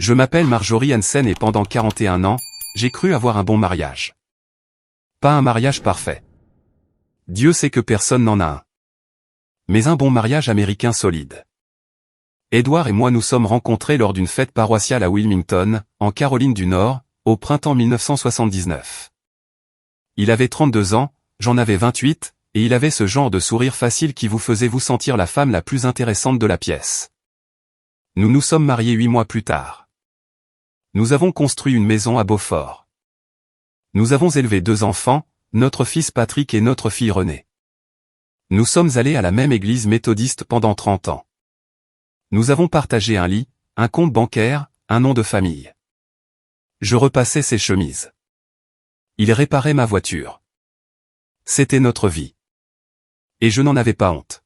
Je m'appelle Marjorie Hansen et pendant 41 ans, j'ai cru avoir un bon mariage. Pas un mariage parfait. Dieu sait que personne n'en a un. Mais un bon mariage américain solide. Edward et moi nous sommes rencontrés lors d'une fête paroissiale à Wilmington, en Caroline du Nord, au printemps 1979. Il avait 32 ans, j'en avais 28, et il avait ce genre de sourire facile qui vous faisait vous sentir la femme la plus intéressante de la pièce. Nous nous sommes mariés 8 mois plus tard. Nous avons construit une maison à Beaufort. Nous avons élevé 2 enfants, notre fils Patrick et notre fille Renée. Nous sommes allés à la même église méthodiste pendant 30 ans. Nous avons partagé un lit, un compte bancaire, un nom de famille. Je repassais ses chemises. Il réparait ma voiture. C'était notre vie. Et je n'en avais pas honte.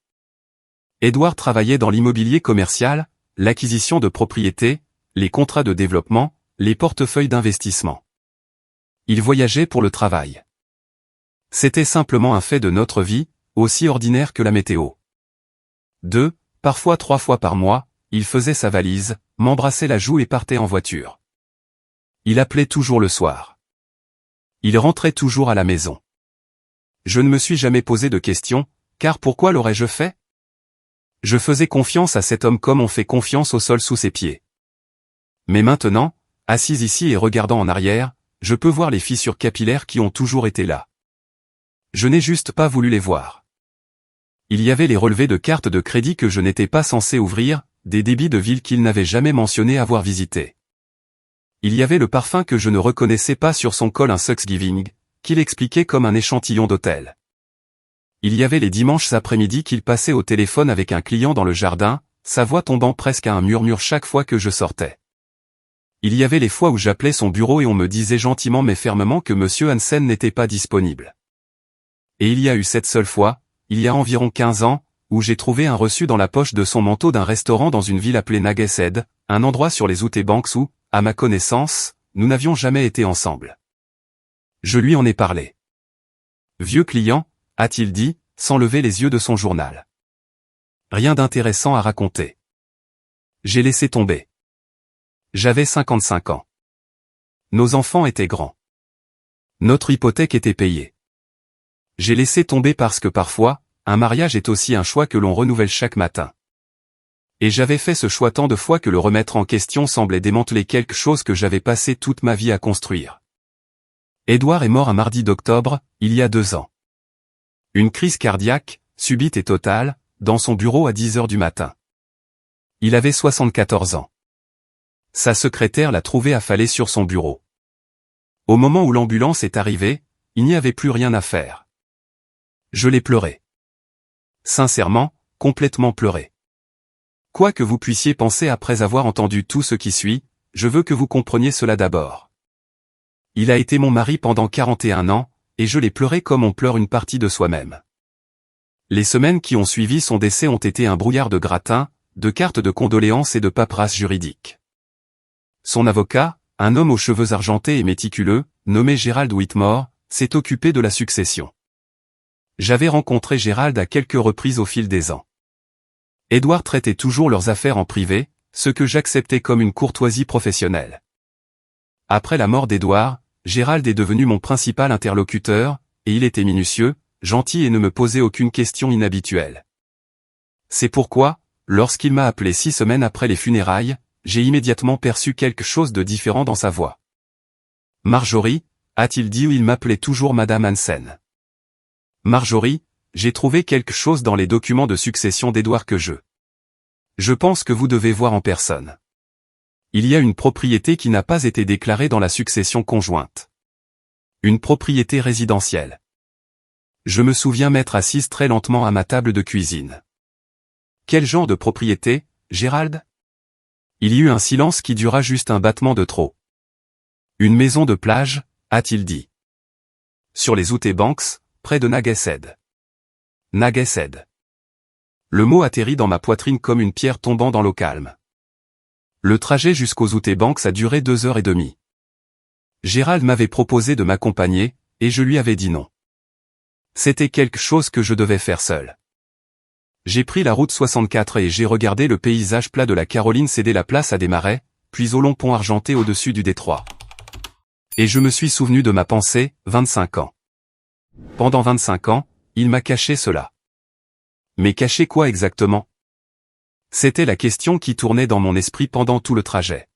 Edward travaillait dans l'immobilier commercial, l'acquisition de propriétés, les contrats de développement, les portefeuilles d'investissement. Il voyageait pour le travail. C'était simplement un fait de notre vie, aussi ordinaire que la météo. 2, parfois 3 fois par mois, il faisait sa valise, m'embrassait la joue et partait en voiture. Il appelait toujours le soir. Il rentrait toujours à la maison. Je ne me suis jamais posé de questions, car pourquoi l'aurais-je fait? Je faisais confiance à cet homme comme on fait confiance au sol sous ses pieds. Mais maintenant, assise ici et regardant en arrière, je peux voir les fissures capillaires qui ont toujours été là. Je n'ai juste pas voulu les voir. Il y avait les relevés de cartes de crédit que je n'étais pas censé ouvrir, des débits de villes qu'il n'avait jamais mentionné avoir visités. Il y avait le parfum que je ne reconnaissais pas sur son col un Thanksgiving, qu'il expliquait comme un échantillon d'hôtel. Il y avait les dimanches après-midi qu'il passait au téléphone avec un client dans le jardin, sa voix tombant presque à un murmure chaque fois que je sortais. Il y avait les fois où j'appelais son bureau et on me disait gentiment mais fermement que Monsieur Hansen n'était pas disponible. Et il y a eu cette seule fois, il y a environ 15 ans, où j'ai trouvé un reçu dans la poche de son manteau d'un restaurant dans une ville appelée Nageshead, un endroit sur les Outer Banks où, à ma connaissance, nous n'avions jamais été ensemble. Je lui en ai parlé. Vieux client, a-t-il dit, sans lever les yeux de son journal. Rien d'intéressant à raconter. J'ai laissé tomber. J'avais 55 ans. Nos enfants étaient grands. Notre hypothèque était payée. J'ai laissé tomber parce que parfois, un mariage est aussi un choix que l'on renouvelle chaque matin. Et j'avais fait ce choix tant de fois que le remettre en question semblait démanteler quelque chose que j'avais passé toute ma vie à construire. Edward est mort un mardi d'octobre, il y a 2 ans. Une crise cardiaque, subite et totale, dans son bureau à 10 heures du matin. Il avait 74 ans. Sa secrétaire l'a trouvé affalé sur son bureau. Au moment où l'ambulance est arrivée, il n'y avait plus rien à faire. Je l'ai pleuré. Sincèrement, complètement pleuré. Quoi que vous puissiez penser après avoir entendu tout ce qui suit, je veux que vous compreniez cela d'abord. Il a été mon mari pendant 41 ans, et je l'ai pleuré comme on pleure une partie de soi-même. Les semaines qui ont suivi son décès ont été un brouillard de gratin, de cartes de condoléances et de paperasse juridique. Son avocat, un homme aux cheveux argentés et méticuleux, nommé Gerald Whitmore, s'est occupé de la succession. J'avais rencontré Gerald à quelques reprises au fil des ans. Edward traitait toujours leurs affaires en privé, ce que j'acceptais comme une courtoisie professionnelle. Après la mort d'Edward, Gerald est devenu mon principal interlocuteur, et il était minutieux, gentil et ne me posait aucune question inhabituelle. C'est pourquoi, lorsqu'il m'a appelé 6 semaines après les funérailles, j'ai immédiatement perçu quelque chose de différent dans sa voix. Marjorie, a-t-il dit ou il m'appelait toujours Madame Hansen. Marjorie, j'ai trouvé quelque chose dans les documents de succession d'Edward que je pense que vous devez voir en personne. Il y a une propriété qui n'a pas été déclarée dans la succession conjointe. Une propriété résidentielle. Je me souviens m'être assise très lentement à ma table de cuisine. Quel genre de propriété, Gerald? Il y eut un silence qui dura juste un battement de trop. Une maison de plage, a-t-il dit. Sur les Outer Banks, près de Nageshead. Nageshead. Le mot atterrit dans ma poitrine comme une pierre tombant dans l'eau calme. Le trajet jusqu'aux Outer Banks a duré 2 heures et demie. Gerald m'avait proposé de m'accompagner, et je lui avais dit non. C'était quelque chose que je devais faire seul. J'ai pris la route 64 et j'ai regardé le paysage plat de la Caroline céder la place à des marais, puis au long pont argenté au-dessus du détroit. Et je me suis souvenu de ma pensée, 25 ans. Pendant 25 ans, il m'a caché cela. Mais caché quoi exactement? C'était la question qui tournait dans mon esprit pendant tout le trajet.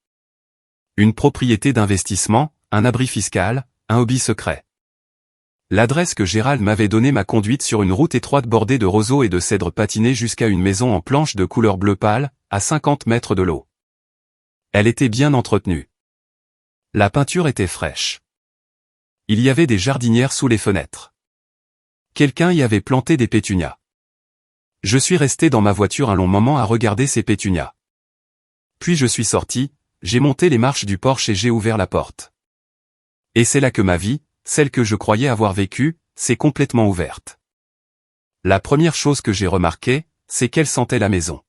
Une propriété d'investissement, un abri fiscal, un hobby secret. L'adresse que Gérald m'avait donnée m'a conduite sur une route étroite bordée de roseaux et de cèdres patinés jusqu'à une maison en planches de couleur bleu pâle, à 50 mètres de l'eau. Elle était bien entretenue. La peinture était fraîche. Il y avait des jardinières sous les fenêtres. Quelqu'un y avait planté des pétunias. Je suis resté dans ma voiture un long moment à regarder ces pétunias. Puis je suis sorti, j'ai monté les marches du porche et j'ai ouvert la porte. Et c'est là que ma vie, celle que je croyais avoir vécue, s'est complètement ouverte. La première chose que j'ai remarquée, c'est qu'elle sentait la maison.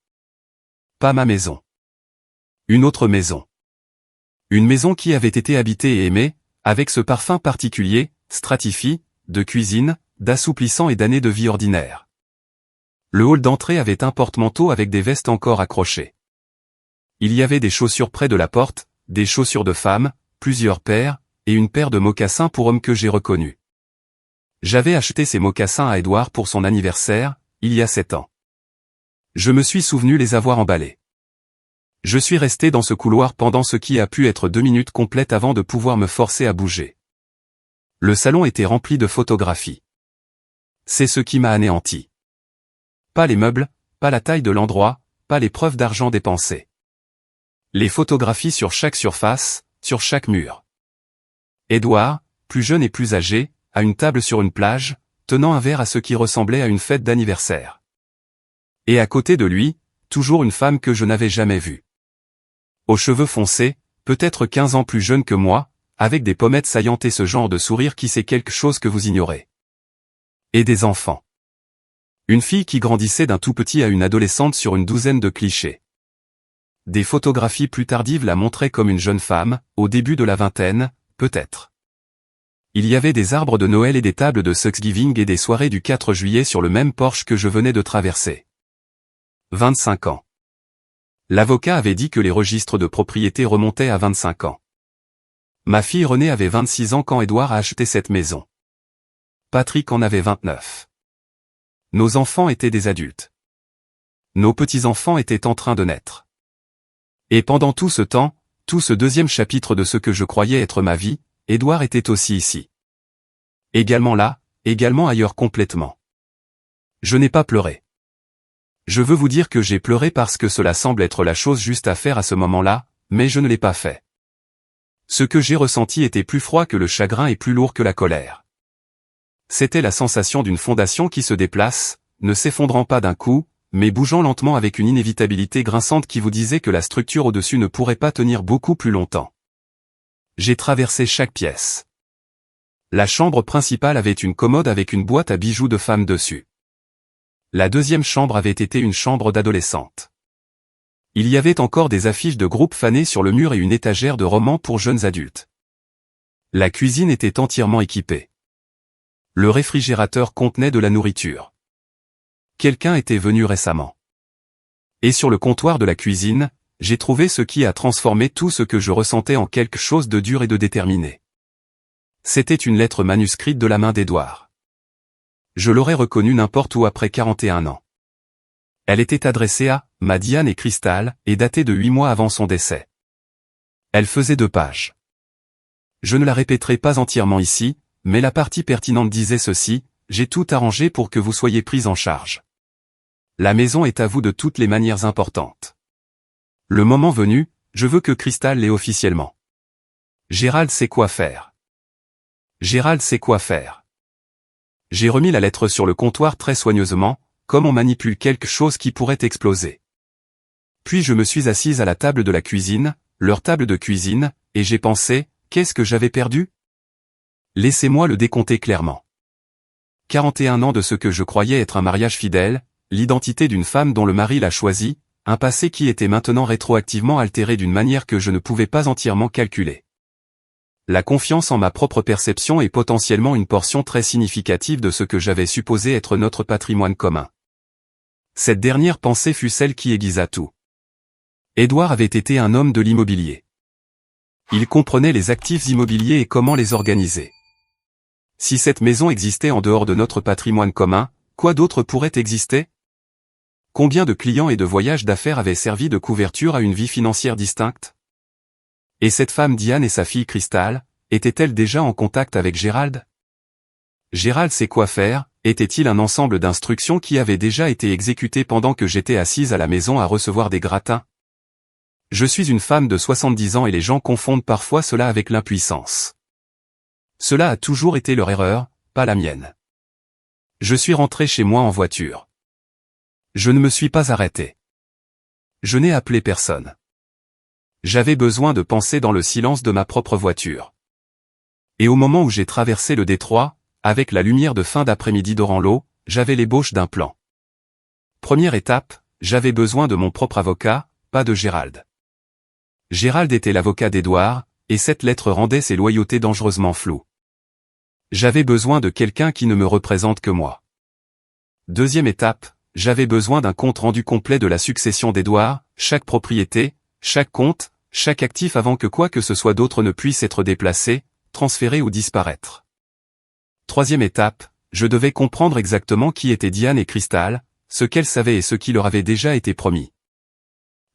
Pas ma maison. Une autre maison. Une maison qui avait été habitée et aimée, avec ce parfum particulier, stratifié, de cuisine, d'assouplissant et d'années de vie ordinaire. Le hall d'entrée avait un porte-manteau avec des vestes encore accrochées. Il y avait des chaussures près de la porte, des chaussures de femme, plusieurs paires, et une paire de mocassins pour homme que j'ai reconnu. J'avais acheté ces mocassins à Edouard pour son anniversaire, il y a 7 ans. Je me suis souvenu les avoir emballés. Je suis resté dans ce couloir pendant ce qui a pu être 2 minutes complètes avant de pouvoir me forcer à bouger. Le salon était rempli de photographies. C'est ce qui m'a anéanti. Pas les meubles, pas la taille de l'endroit, pas les preuves d'argent dépensé. Les photographies sur chaque surface, sur chaque mur. Edouard, plus jeune et plus âgé, à une table sur une plage, tenant un verre à ce qui ressemblait à une fête d'anniversaire. Et à côté de lui, toujours une femme que je n'avais jamais vue. Aux cheveux foncés, peut-être 15 ans plus jeune que moi, avec des pommettes saillantes et ce genre de sourire qui c'est quelque chose que vous ignorez. Et des enfants. Une fille qui grandissait d'un tout petit à une adolescente sur une douzaine de clichés. Des photographies plus tardives la montraient comme une jeune femme, au début de la vingtaine, peut-être. Il y avait des arbres de Noël et des tables de Thanksgiving et des soirées du 4 juillet sur le même porche que je venais de traverser. 25 ans. L'avocat avait dit que les registres de propriété remontaient à 25 ans. Ma fille Renée avait 26 ans quand Edouard a acheté cette maison. Patrick en avait 29. Nos enfants étaient des adultes. Nos petits-enfants étaient en train de naître. Et pendant tout ce temps, tout ce deuxième chapitre de ce que je croyais être ma vie, Edouard était aussi ici. Également là, également ailleurs complètement. Je n'ai pas pleuré. Je veux vous dire que j'ai pleuré parce que cela semble être la chose juste à faire à ce moment-là, mais je ne l'ai pas fait. Ce que j'ai ressenti était plus froid que le chagrin et plus lourd que la colère. C'était la sensation d'une fondation qui se déplace, ne s'effondrant pas d'un coup, mais bougeant lentement avec une inévitabilité grinçante qui vous disait que la structure au-dessus ne pourrait pas tenir beaucoup plus longtemps. J'ai traversé chaque pièce. La chambre principale avait une commode avec une boîte à bijoux de femme dessus. La deuxième chambre avait été une chambre d'adolescente. Il y avait encore des affiches de groupes fanés sur le mur et une étagère de romans pour jeunes adultes. La cuisine était entièrement équipée. Le réfrigérateur contenait de la nourriture. Quelqu'un était venu récemment. Et sur le comptoir de la cuisine, j'ai trouvé ce qui a transformé tout ce que je ressentais en quelque chose de dur et de déterminé. C'était une lettre manuscrite de la main d'Edouard. Je l'aurais reconnue n'importe où après 41 ans. Elle était adressée à Diane et Cristal et datée de 8 mois avant son décès. Elle faisait 2 pages. Je ne la répéterai pas entièrement ici, mais la partie pertinente disait ceci: j'ai tout arrangé pour que vous soyez pris en charge. La maison est à vous de toutes les manières importantes. Le moment venu, je veux que Cristal l'ait officiellement. Gérald sait quoi faire. Gérald sait quoi faire. J'ai remis la lettre sur le comptoir très soigneusement, comme on manipule quelque chose qui pourrait exploser. Puis je me suis assise à la table de la cuisine, leur table de cuisine, et j'ai pensé, qu'est-ce que j'avais perdu? Laissez-moi le décompter clairement. 41 ans de ce que je croyais être un mariage fidèle, l'identité d'une femme dont le mari l'a choisi, un passé qui était maintenant rétroactivement altéré d'une manière que je ne pouvais pas entièrement calculer. La confiance en ma propre perception est potentiellement une portion très significative de ce que j'avais supposé être notre patrimoine commun. Cette dernière pensée fut celle qui aiguisa tout. Édouard avait été un homme de l'immobilier. Il comprenait les actifs immobiliers et comment les organiser. Si cette maison existait en dehors de notre patrimoine commun, quoi d'autre pourrait exister? Combien de clients et de voyages d'affaires avaient servi de couverture à une vie financière distincte? Et cette femme Diane et sa fille Cristal, étaient-elles déjà en contact avec Gérald? Gérald sait quoi faire, était-il un ensemble d'instructions qui avaient déjà été exécutées pendant que j'étais assise à la maison à recevoir des gratins? Je suis une femme de 70 ans et les gens confondent parfois cela avec l'impuissance. Cela a toujours été leur erreur, pas la mienne. Je suis rentré chez moi en voiture. Je ne me suis pas arrêté. Je n'ai appelé personne. J'avais besoin de penser dans le silence de ma propre voiture. Et au moment où j'ai traversé le détroit, avec la lumière de fin d'après-midi dorant l'eau, j'avais l'ébauche d'un plan. Première étape, j'avais besoin de mon propre avocat, pas de Gérald. Gérald était l'avocat d'Édouard, et cette lettre rendait ses loyautés dangereusement floues. J'avais besoin de quelqu'un qui ne me représente que moi. Deuxième étape, j'avais besoin d'un compte rendu complet de la succession d'Édouard, chaque propriété, chaque compte, chaque actif avant que quoi que ce soit d'autre ne puisse être déplacé, transféré ou disparaître. Troisième étape, je devais comprendre exactement qui étaient Diane et Cristal, ce qu'elles savaient et ce qui leur avait déjà été promis.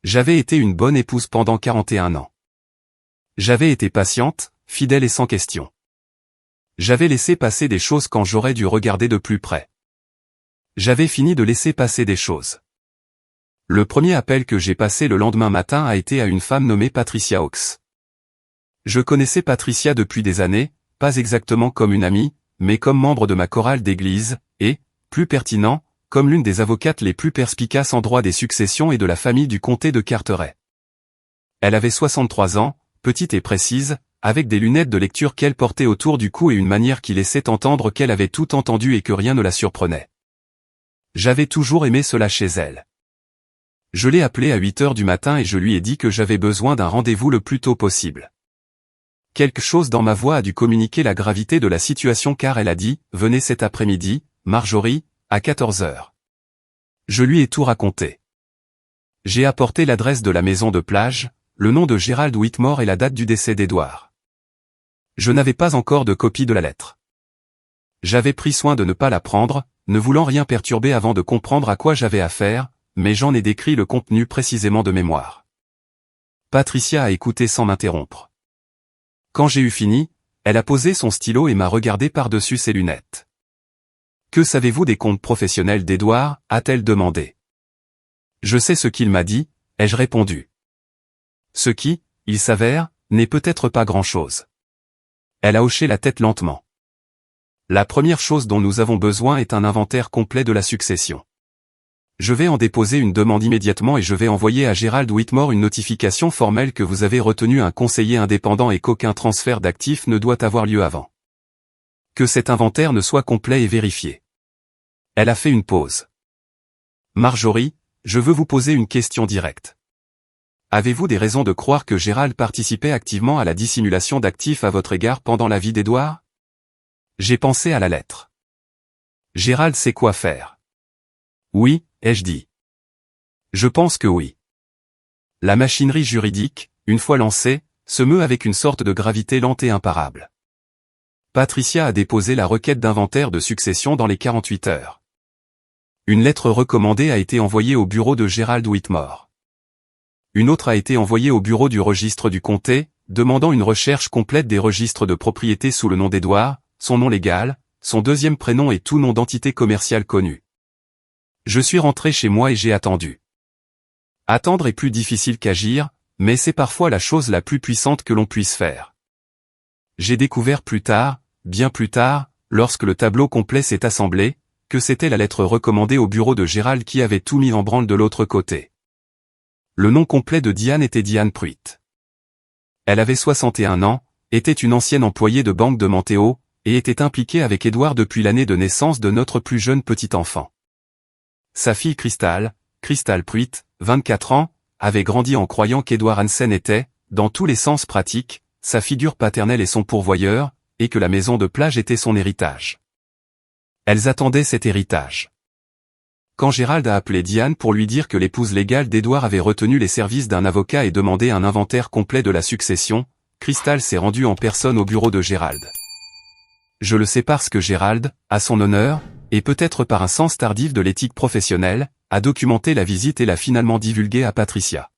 J'avais été une bonne épouse pendant 41 ans. J'avais été patiente, fidèle et sans question. J'avais laissé passer des choses quand j'aurais dû regarder de plus près. J'avais fini de laisser passer des choses. Le premier appel que j'ai passé le lendemain matin a été à une femme nommée Patricia Hawkes. Je connaissais Patricia depuis des années, pas exactement comme une amie, mais comme membre de ma chorale d'église, et, plus pertinent, comme l'une des avocates les plus perspicaces en droit des successions et de la famille du comté de Carteret. Elle avait 63 ans, petite et précise, avec des lunettes de lecture qu'elle portait autour du cou et une manière qui laissait entendre qu'elle avait tout entendu et que rien ne la surprenait. J'avais toujours aimé cela chez elle. Je l'ai appelée à 8 heures du matin et je lui ai dit que j'avais besoin d'un rendez-vous le plus tôt possible. Quelque chose dans ma voix a dû communiquer la gravité de la situation car elle a dit « Venez cet après-midi, Marjorie, à 14 heures. » Je lui ai tout raconté. J'ai apporté l'adresse de la maison de plage, le nom de Gérald Whitmore et la date du décès d'Édouard. Je n'avais pas encore de copie de la lettre. J'avais pris soin de ne pas la prendre, ne voulant rien perturber avant de comprendre à quoi j'avais affaire, mais j'en ai décrit le contenu précisément de mémoire. Patricia a écouté sans m'interrompre. Quand j'ai eu fini, elle a posé son stylo et m'a regardé par-dessus ses lunettes. « Que savez-vous des comptes professionnels d'Édouard » a-t-elle demandé. « Je sais ce qu'il m'a dit » ai-je répondu. Ce qui, il s'avère, n'est peut-être pas grand-chose. Elle a hoché la tête lentement. La première chose dont nous avons besoin est un inventaire complet de la succession. Je vais en déposer une demande immédiatement et je vais envoyer à Gérald Whitmore une notification formelle que vous avez retenu un conseiller indépendant et qu'aucun transfert d'actifs ne doit avoir lieu avant. Que cet inventaire ne soit complet et vérifié. Elle a fait une pause. Marjorie, je veux vous poser une question directe. Avez-vous des raisons de croire que Gérald participait activement à la dissimulation d'actifs à votre égard pendant la vie d'Édouard? J'ai pensé à la lettre. Gérald sait quoi faire. Oui, ai-je dit. Je pense que oui. La machinerie juridique, une fois lancée, se meut avec une sorte de gravité lente et imparable. Patricia a déposé la requête d'inventaire de succession dans les 48 heures. Une lettre recommandée a été envoyée au bureau de Gérald Whitmore. Une autre a été envoyée au bureau du registre du comté, demandant une recherche complète des registres de propriété sous le nom d'Édouard, son nom légal, son deuxième prénom et tout nom d'entité commerciale connue. Je suis rentré chez moi et j'ai attendu. Attendre est plus difficile qu'agir, mais c'est parfois la chose la plus puissante que l'on puisse faire. J'ai découvert plus tard, bien plus tard, lorsque le tableau complet s'est assemblé, que c'était la lettre recommandée au bureau de Gérald qui avait tout mis en branle de l'autre côté. Le nom complet de Diane était Diane Pruitt. Elle avait 61 ans, était une ancienne employée de banque de Mantéo, et était impliquée avec Édouard depuis l'année de naissance de notre plus jeune petit enfant. Sa fille Cristal Pruitt, 24 ans, avait grandi en croyant qu'Édouard Hansen était, dans tous les sens pratiques, sa figure paternelle et son pourvoyeur, et que la maison de plage était son héritage. Elles attendaient cet héritage. Quand Gérald a appelé Diane pour lui dire que l'épouse légale d'Édouard avait retenu les services d'un avocat et demandé un inventaire complet de la succession, Crystal s'est rendue en personne au bureau de Gérald. Je le sais parce que Gérald, à son honneur, et peut-être par un sens tardif de l'éthique professionnelle, a documenté la visite et l'a finalement divulguée à Patricia.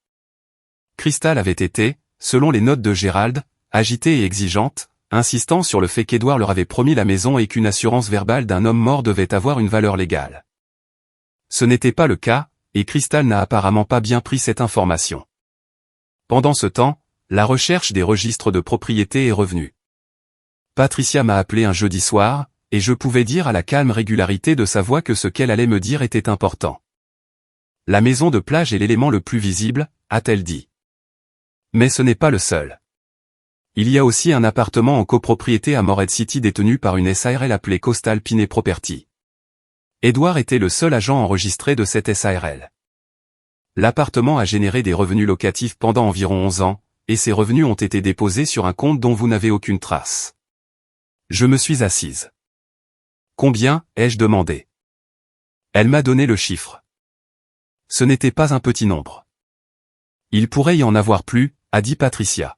Crystal avait été, selon les notes de Gérald, agitée et exigeante, insistant sur le fait qu'Édouard leur avait promis la maison et qu'une assurance verbale d'un homme mort devait avoir une valeur légale. Ce n'était pas le cas, et Crystal n'a apparemment pas bien pris cette information. Pendant ce temps, la recherche des registres de propriété est revenue. Patricia m'a appelé un jeudi soir, et je pouvais dire à la calme régularité de sa voix que ce qu'elle allait me dire était important. La maison de plage est l'élément le plus visible, a-t-elle dit. Mais ce n'est pas le seul. Il y a aussi un appartement en copropriété à Morehead City détenu par une SARL appelée Coastal Pine Property. Édouard était le seul agent enregistré de cette SARL. L'appartement a généré des revenus locatifs pendant environ 11 ans, et ces revenus ont été déposés sur un compte dont vous n'avez aucune trace. Je me suis assise. Combien, ai-je demandé. Elle m'a donné le chiffre. Ce n'était pas un petit nombre. Il pourrait y en avoir plus, a dit Patricia.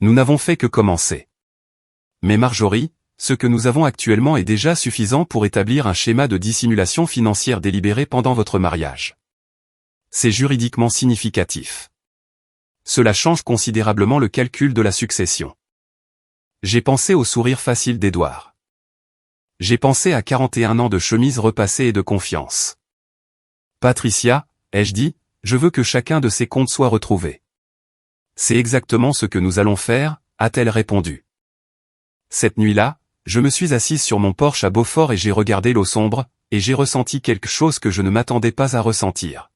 Nous n'avons fait que commencer. Mais Marjorie, ce que nous avons actuellement est déjà suffisant pour établir un schéma de dissimulation financière délibéré pendant votre mariage. C'est juridiquement significatif. Cela change considérablement le calcul de la succession. J'ai pensé au sourire facile d'Édouard. J'ai pensé à 41 ans de chemise repassée et de confiance. Patricia, ai-je dit, je veux que chacun de ces comptes soit retrouvé. C'est exactement ce que nous allons faire, a-t-elle répondu. Cette nuit-là, je me suis assise sur mon porche à Beaufort et j'ai regardé l'eau sombre, et j'ai ressenti quelque chose que je ne m'attendais pas à ressentir.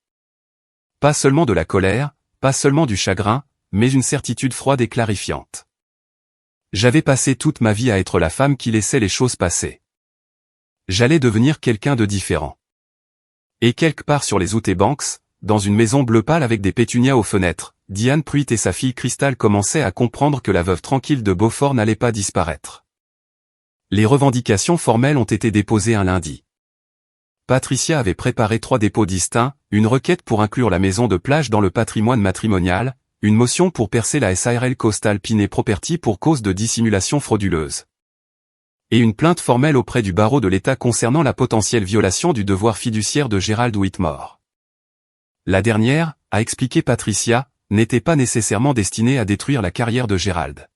Pas seulement de la colère, pas seulement du chagrin, mais une certitude froide et clarifiante. J'avais passé toute ma vie à être la femme qui laissait les choses passer. J'allais devenir quelqu'un de différent. Et quelque part sur les Outer Banks, dans une maison bleu pâle avec des pétunias aux fenêtres, Diane Pruitt et sa fille Crystal commençaient à comprendre que la veuve tranquille de Beaufort n'allait pas disparaître. Les revendications formelles ont été déposées un lundi. Patricia avait préparé 3 dépôts distincts, une requête pour inclure la maison de plage dans le patrimoine matrimonial, une motion pour percer la SARL Coastal Pine Property pour cause de dissimulation frauduleuse. Et une plainte formelle auprès du barreau de l'État concernant la potentielle violation du devoir fiduciaire de Gerald Whitmore. La dernière, a expliqué Patricia, n'était pas nécessairement destinée à détruire la carrière de Gerald.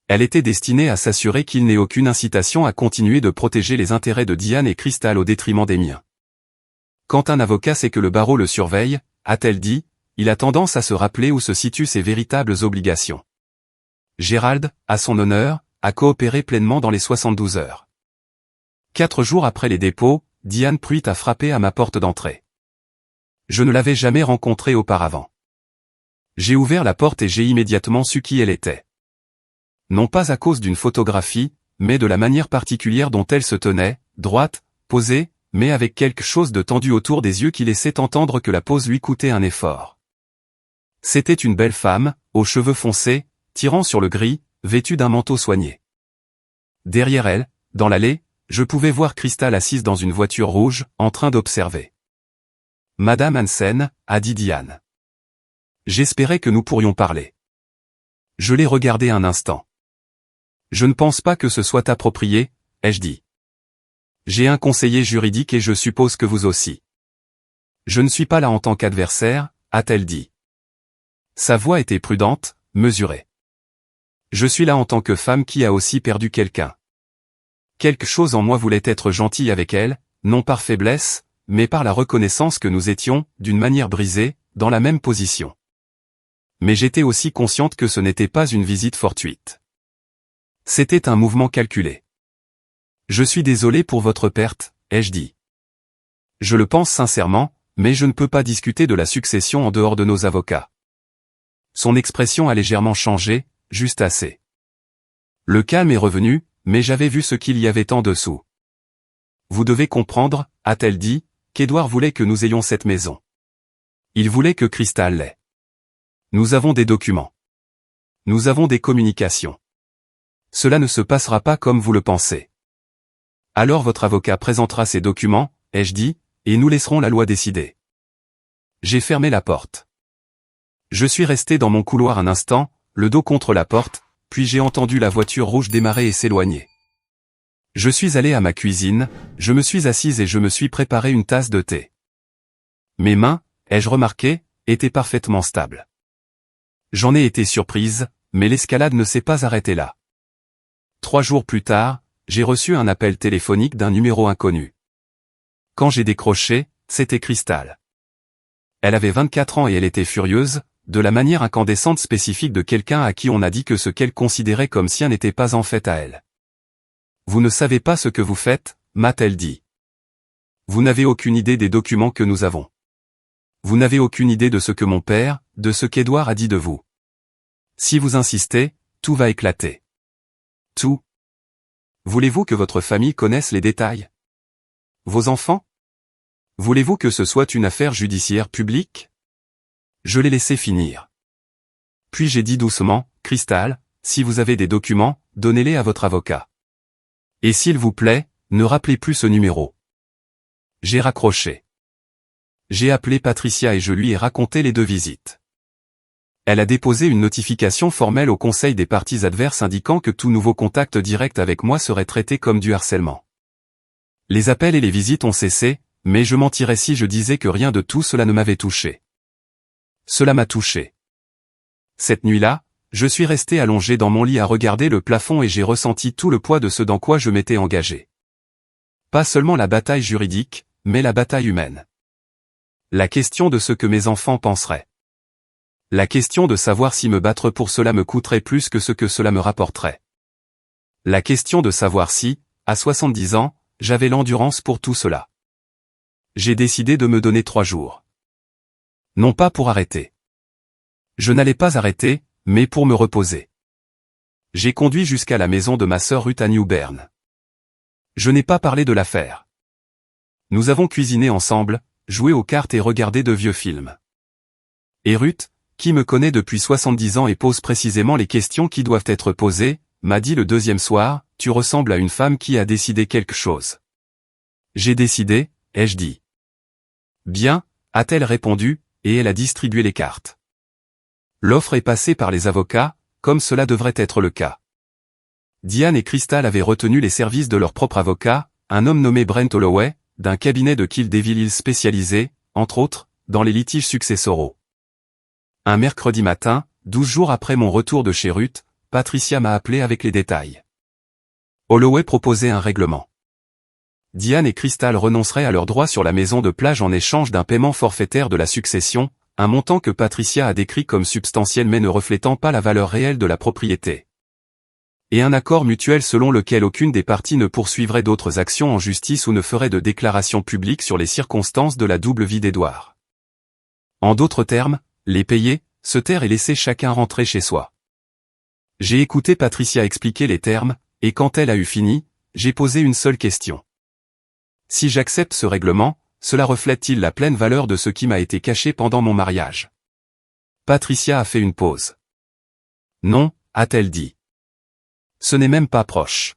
Elle était destinée à s'assurer qu'il n'ait aucune incitation à continuer de protéger les intérêts de Diane et Crystal au détriment des miens. Quand un avocat sait que le barreau le surveille, a-t-elle dit, il a tendance à se rappeler où se situent ses véritables obligations. Gerald, à son honneur, a coopéré pleinement dans les 72 heures. 4 jours après les dépôts, Diane Pruitt a frappé à ma porte d'entrée. Je ne l'avais jamais rencontrée auparavant. J'ai ouvert la porte et j'ai immédiatement su qui elle était. Non pas à cause d'une photographie, mais de la manière particulière dont elle se tenait, droite, posée, mais avec quelque chose de tendu autour des yeux qui laissait entendre que la pose lui coûtait un effort. C'était une belle femme, aux cheveux foncés, tirant sur le gris, vêtue d'un manteau soigné. Derrière elle, dans l'allée, je pouvais voir Crystal assise dans une voiture rouge, en train d'observer. « Madame Hansen » a dit Diane. J'espérais que nous pourrions parler. Je l'ai regardée un instant. Je ne pense pas que ce soit approprié, ai-je dit. J'ai un conseiller juridique et je suppose que vous aussi. Je ne suis pas là en tant qu'adversaire, a-t-elle dit. Sa voix était prudente, mesurée. Je suis là en tant que femme qui a aussi perdu quelqu'un. Quelque chose en moi voulait être gentille avec elle, non par faiblesse, mais par la reconnaissance que nous étions, d'une manière brisée, dans la même position. Mais j'étais aussi consciente que ce n'était pas une visite fortuite. C'était un mouvement calculé. Je suis désolé pour votre perte, ai-je dit. Je le pense sincèrement, mais je ne peux pas discuter de la succession en dehors de nos avocats. Son expression a légèrement changé, juste assez. Le calme est revenu, mais j'avais vu ce qu'il y avait en dessous. Vous devez comprendre, a-t-elle dit, qu'Édouard voulait que nous ayons cette maison. Il voulait que Crystal l'ait. Nous avons des documents. Nous avons des communications. Cela ne se passera pas comme vous le pensez. Alors votre avocat présentera ces documents, ai-je dit, et nous laisserons la loi décider. J'ai fermé la porte. Je suis resté dans mon couloir un instant, le dos contre la porte, puis j'ai entendu la voiture rouge démarrer et s'éloigner. Je suis allé à ma cuisine, je me suis assise et je me suis préparé une tasse de thé. Mes mains, ai-je remarqué, étaient parfaitement stables. J'en ai été surprise, mais l'escalade ne s'est pas arrêtée là. 3 jours plus tard, j'ai reçu un appel téléphonique d'un numéro inconnu. Quand j'ai décroché, c'était Cristal. Elle avait 24 ans et elle était furieuse, de la manière incandescente spécifique de quelqu'un à qui on a dit que ce qu'elle considérait comme sien n'était pas en fait à elle. « Vous ne savez pas ce que vous faites » m'a-t-elle dit. « Vous n'avez aucune idée des documents que nous avons. Vous n'avez aucune idée de ce que mon père, de ce qu'Édouard a dit de vous. Si vous insistez, tout va éclater. » Tout. Voulez-vous que votre famille connaisse les détails? Vos enfants? Voulez-vous que ce soit une affaire judiciaire publique? Je l'ai laissé finir. Puis j'ai dit doucement, Cristal, si vous avez des documents, donnez-les à votre avocat. Et s'il vous plaît, ne rappelez plus ce numéro. J'ai raccroché. J'ai appelé Patricia et je lui ai raconté les 2 visites. Elle a déposé une notification formelle au conseil des parties adverses indiquant que tout nouveau contact direct avec moi serait traité comme du harcèlement. Les appels et les visites ont cessé, mais je mentirais si je disais que rien de tout cela ne m'avait touché. Cela m'a touché. Cette nuit-là, je suis resté allongé dans mon lit à regarder le plafond et j'ai ressenti tout le poids de ce dans quoi je m'étais engagé. Pas seulement la bataille juridique, mais la bataille humaine. La question de ce que mes enfants penseraient. La question de savoir si me battre pour cela me coûterait plus que ce que cela me rapporterait. La question de savoir si, à 70 ans, j'avais l'endurance pour tout cela. J'ai décidé de me donner 3 jours. Non pas pour arrêter. Je n'allais pas arrêter, mais pour me reposer. J'ai conduit jusqu'à la maison de ma sœur Ruth à New Bern. Je n'ai pas parlé de l'affaire. Nous avons cuisiné ensemble, joué aux cartes et regardé de vieux films. Et Ruth, qui me connaît depuis 70 ans et pose précisément les questions qui doivent être posées, m'a dit le 2e soir, tu ressembles à une femme qui a décidé quelque chose. J'ai décidé, ai-je dit. Bien, a-t-elle répondu, et elle a distribué les cartes. L'offre est passée par les avocats, comme cela devrait être le cas. Diane et Cristal avaient retenu les services de leur propre avocat, un homme nommé Brent Holloway, d'un cabinet de Kill Devil Hills spécialisé, entre autres, dans les litiges successoraux. Un mercredi matin, 12 jours après mon retour de chez Ruth, Patricia m'a appelé avec les détails. Holloway proposait un règlement. Diane et Cristal renonceraient à leurs droits sur la maison de plage en échange d'un paiement forfaitaire de la succession, un montant que Patricia a décrit comme substantiel mais ne reflétant pas la valeur réelle de la propriété. Et un accord mutuel selon lequel aucune des parties ne poursuivrait d'autres actions en justice ou ne ferait de déclaration publique sur les circonstances de la double vie d'Édouard. En d'autres termes, les payer, se taire et laisser chacun rentrer chez soi. J'ai écouté Patricia expliquer les termes, et quand elle a eu fini, j'ai posé une seule question. Si j'accepte ce règlement, cela reflète-t-il la pleine valeur de ce qui m'a été caché pendant mon mariage? Patricia a fait une pause. Non, a-t-elle dit. Ce n'est même pas proche.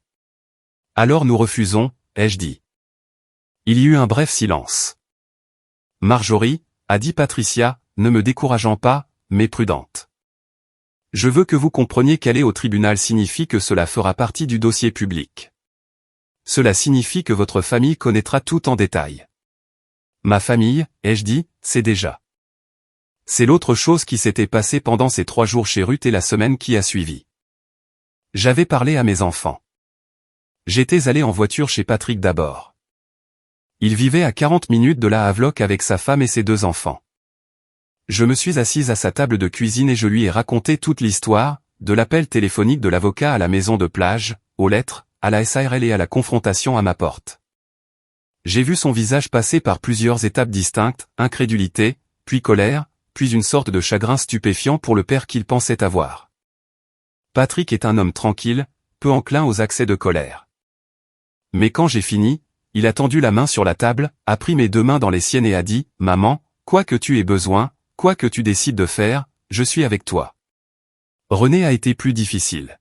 Alors nous refusons, ai-je dit. Il y eut un bref silence. Marjorie, a dit Patricia, ne me décourageant pas, mais prudente. Je veux que vous compreniez qu'aller au tribunal signifie que cela fera partie du dossier public. Cela signifie que votre famille connaîtra tout en détail. Ma famille, ai-je dit, c'est déjà. C'est l'autre chose qui s'était passée pendant ces 3 jours chez Ruth et la semaine qui a suivi. J'avais parlé à mes enfants. J'étais allé en voiture chez Patrick d'abord. Il vivait à 40 minutes de la Havelock avec sa femme et ses 2 enfants. Je me suis assise à sa table de cuisine et je lui ai raconté toute l'histoire, de l'appel téléphonique de l'avocat à la maison de plage, aux lettres, à la SARL et à la confrontation à ma porte. J'ai vu son visage passer par plusieurs étapes distinctes, incrédulité, puis colère, puis une sorte de chagrin stupéfiant pour le père qu'il pensait avoir. Patrick est un homme tranquille, peu enclin aux accès de colère. Mais quand j'ai fini, il a tendu la main sur la table, a pris mes 2 mains dans les siennes et a dit « Maman, quoi que tu aies besoin, quoi que tu décides de faire, je suis avec toi. » René a été plus difficile.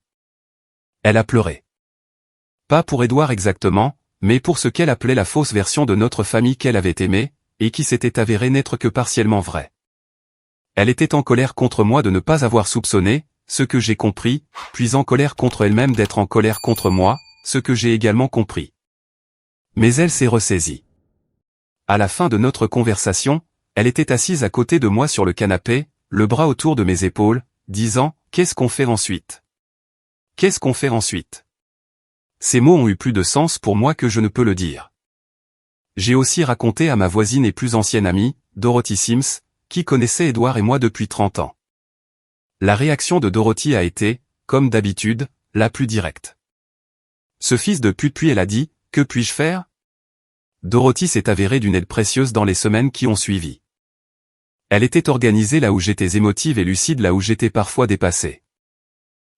Elle a pleuré. Pas pour Édouard exactement, mais pour ce qu'elle appelait la fausse version de notre famille qu'elle avait aimée, et qui s'était avérée n'être que partiellement vraie. Elle était en colère contre moi de ne pas avoir soupçonné, ce que j'ai compris, puis en colère contre elle-même d'être en colère contre moi, ce que j'ai également compris. Mais elle s'est ressaisie. À la fin de notre conversation, elle était assise à côté de moi sur le canapé, le bras autour de mes épaules, disant « Qu'est-ce qu'on fait ensuite ? Qu'est-ce qu'on fait ensuite ?» Ces mots ont eu plus de sens pour moi que je ne peux le dire. J'ai aussi raconté à ma voisine et plus ancienne amie, Dorothy Sims, qui connaissait Edouard et moi depuis 30 ans. La réaction de Dorothy a été, comme d'habitude, la plus directe. Ce fils de pute, puis elle a dit, que puis-je faire ? Dorothy s'est avérée d'une aide précieuse dans les semaines qui ont suivi. Elle était organisée là où j'étais émotive et lucide là où j'étais parfois dépassée.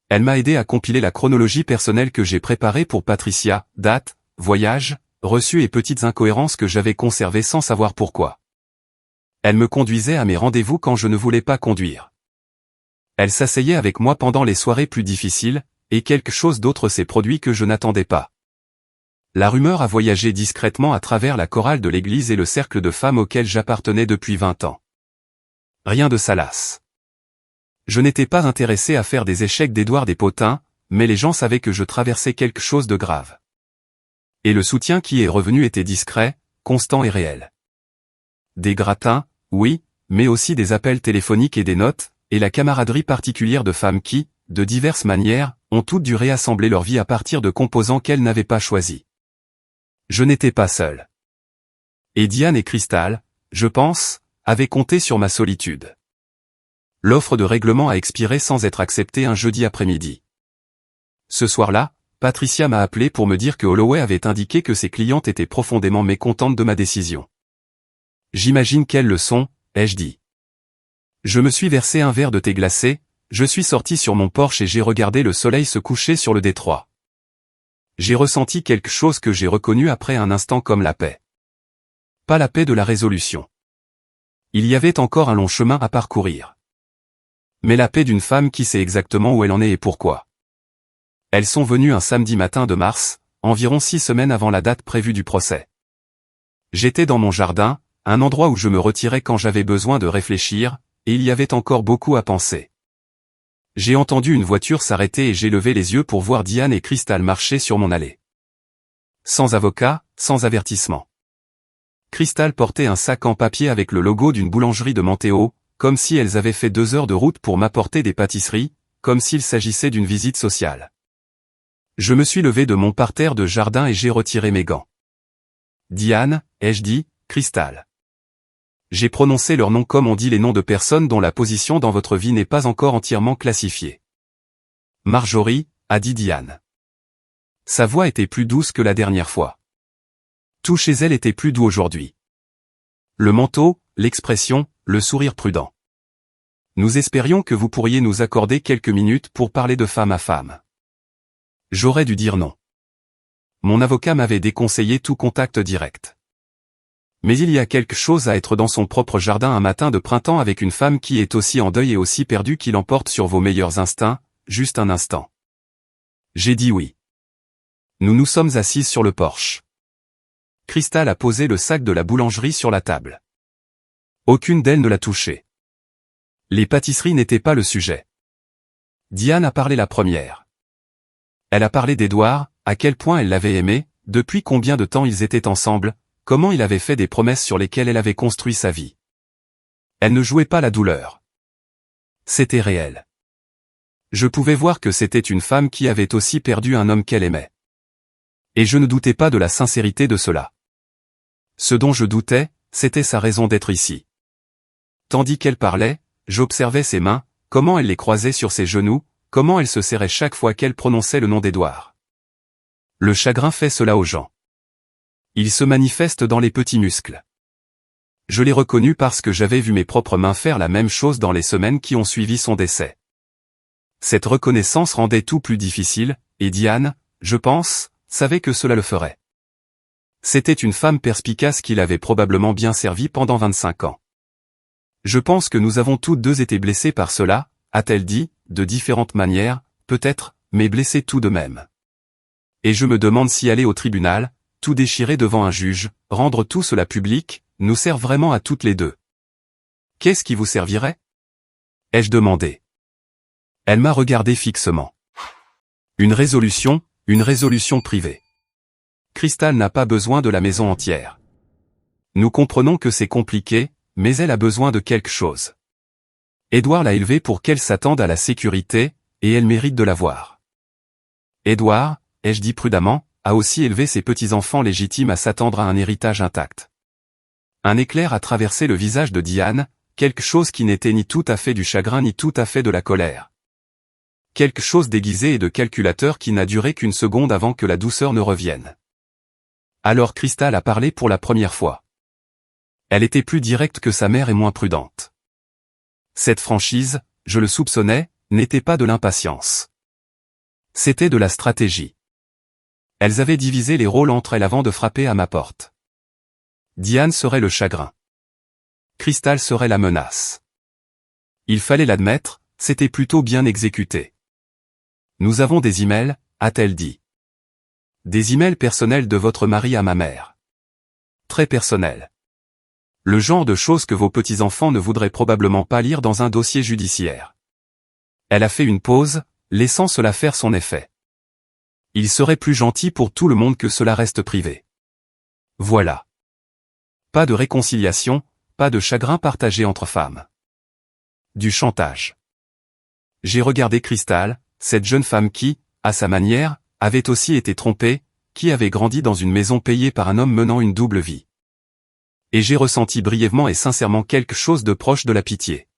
Elle m'a aidé à compiler la chronologie personnelle que j'ai préparée pour Patricia, dates, voyages, reçus et petites incohérences que j'avais conservées sans savoir pourquoi. Elle me conduisait à mes rendez-vous quand je ne voulais pas conduire. Elle s'asseyait avec moi pendant les soirées plus difficiles, et quelque chose d'autre s'est produit que je n'attendais pas. La rumeur a voyagé discrètement à travers la chorale de l'église et le cercle de femmes auquel j'appartenais depuis 20 ans. Rien de salace. Je n'étais pas intéressé à faire des échecs d'Édouard Despotins, mais les gens savaient que je traversais quelque chose de grave. Et le soutien qui est revenu était discret, constant et réel. Des gratins, oui, mais aussi des appels téléphoniques et des notes, et la camaraderie particulière de femmes qui, de diverses manières, ont toutes dû réassembler leur vie à partir de composants qu'elles n'avaient pas choisis. Je n'étais pas seul. Et Diane et Crystal, je pense, avaient compté sur ma solitude. L'offre de règlement a expiré sans être acceptée un jeudi après-midi. Ce soir-là, Patricia m'a appelé pour me dire que Holloway avait indiqué que ses clientes étaient profondément mécontentes de ma décision. J'imagine qu'elles le sont, ai-je dit. Je me suis versé un verre de thé glacé, je suis sorti sur mon porche et j'ai regardé le soleil se coucher sur le détroit. J'ai ressenti quelque chose que j'ai reconnu après un instant comme la paix. Pas la paix de la résolution. Il y avait encore un long chemin à parcourir. Mais la paix d'une femme qui sait exactement où elle en est et pourquoi. Elles sont venues un samedi matin de mars, environ 6 semaines avant la date prévue du procès. J'étais dans mon jardin, un endroit où je me retirais quand j'avais besoin de réfléchir, et il y avait encore beaucoup à penser. J'ai entendu une voiture s'arrêter et j'ai levé les yeux pour voir Diane et Crystal marcher sur mon allée. Sans avocat, sans avertissement. Crystal portait un sac en papier avec le logo d'une boulangerie de Montéo, comme si elles avaient fait 2 heures de route pour m'apporter des pâtisseries, comme s'il s'agissait d'une visite sociale. Je me suis levé de mon parterre de jardin et j'ai retiré mes gants. Diane, ai-je dit, Crystal. J'ai prononcé leurs noms comme on dit les noms de personnes dont la position dans votre vie n'est pas encore entièrement classifiée. Marjorie, a dit Diane. Sa voix était plus douce que la dernière fois. Tout chez elle était plus doux aujourd'hui. Le manteau, l'expression, le sourire prudent. Nous espérions que vous pourriez nous accorder quelques minutes pour parler de femme à femme. J'aurais dû dire non. Mon avocat m'avait déconseillé tout contact direct. Mais il y a quelque chose à être dans son propre jardin un matin de printemps avec une femme qui est aussi en deuil et aussi perdue qu'il emporte sur vos meilleurs instincts, juste un instant. J'ai dit oui. Nous nous sommes assises sur le porche. Crystal a posé le sac de la boulangerie sur la table. Aucune d'elles ne l'a touché. Les pâtisseries n'étaient pas le sujet. Diane a parlé la première. Elle a parlé d'Edouard, à quel point elle l'avait aimé, depuis combien de temps ils étaient ensemble, comment il avait fait des promesses sur lesquelles elle avait construit sa vie. Elle ne jouait pas la douleur. C'était réel. Je pouvais voir que c'était une femme qui avait aussi perdu un homme qu'elle aimait. Et je ne doutais pas de la sincérité de cela. Ce dont je doutais, c'était sa raison d'être ici. Tandis qu'elle parlait, j'observais ses mains, comment elle les croisait sur ses genoux, comment elle se serrait chaque fois qu'elle prononçait le nom d'Edouard. Le chagrin fait cela aux gens. Il se manifeste dans les petits muscles. Je l'ai reconnu parce que j'avais vu mes propres mains faire la même chose dans les semaines qui ont suivi son décès. Cette reconnaissance rendait tout plus difficile, et Diane, je pense, savait que cela le ferait. C'était une femme perspicace qui l'avait probablement bien servi pendant 25 ans. Je pense que nous avons toutes deux été blessées par cela, a-t-elle dit, de différentes manières, peut-être, mais blessées tout de même. Et je me demande si aller au tribunal, tout déchirer devant un juge, rendre tout cela public, nous sert vraiment à toutes les deux. Qu'est-ce qui vous servirait? Ai-je demandé. Elle m'a regardé fixement. Une résolution privée. Crystal n'a pas besoin de la maison entière. Nous comprenons que c'est compliqué, mais elle a besoin de quelque chose. Édouard l'a élevée pour qu'elle s'attende à la sécurité, et elle mérite de l'avoir. Édouard, ai-je dit prudemment, a aussi élevé ses petits-enfants légitimes à s'attendre à un héritage intact. Un éclair a traversé le visage de Diane, quelque chose qui n'était ni tout à fait du chagrin ni tout à fait de la colère. Quelque chose d'aiguisé et de calculateur qui n'a duré qu'une seconde avant que la douceur ne revienne. Alors Crystal a parlé pour la première fois. Elle était plus directe que sa mère et moins prudente. Cette franchise, je le soupçonnais, n'était pas de l'impatience. C'était de la stratégie. Elles avaient divisé les rôles entre elles avant de frapper à ma porte. Diane serait le chagrin. Crystal serait la menace. Il fallait l'admettre, c'était plutôt bien exécuté. Nous avons des emails, a-t-elle dit. Des emails personnels de votre mari à ma mère. Très personnels. Le genre de choses que vos petits-enfants ne voudraient probablement pas lire dans un dossier judiciaire. Elle a fait une pause, laissant cela faire son effet. Il serait plus gentil pour tout le monde que cela reste privé. Voilà. Pas de réconciliation, pas de chagrin partagé entre femmes. Du chantage. J'ai regardé Crystal, cette jeune femme qui, à sa manière, avait aussi été trompée, qui avait grandi dans une maison payée par un homme menant une double vie. Et j'ai ressenti brièvement et sincèrement quelque chose de proche de la pitié.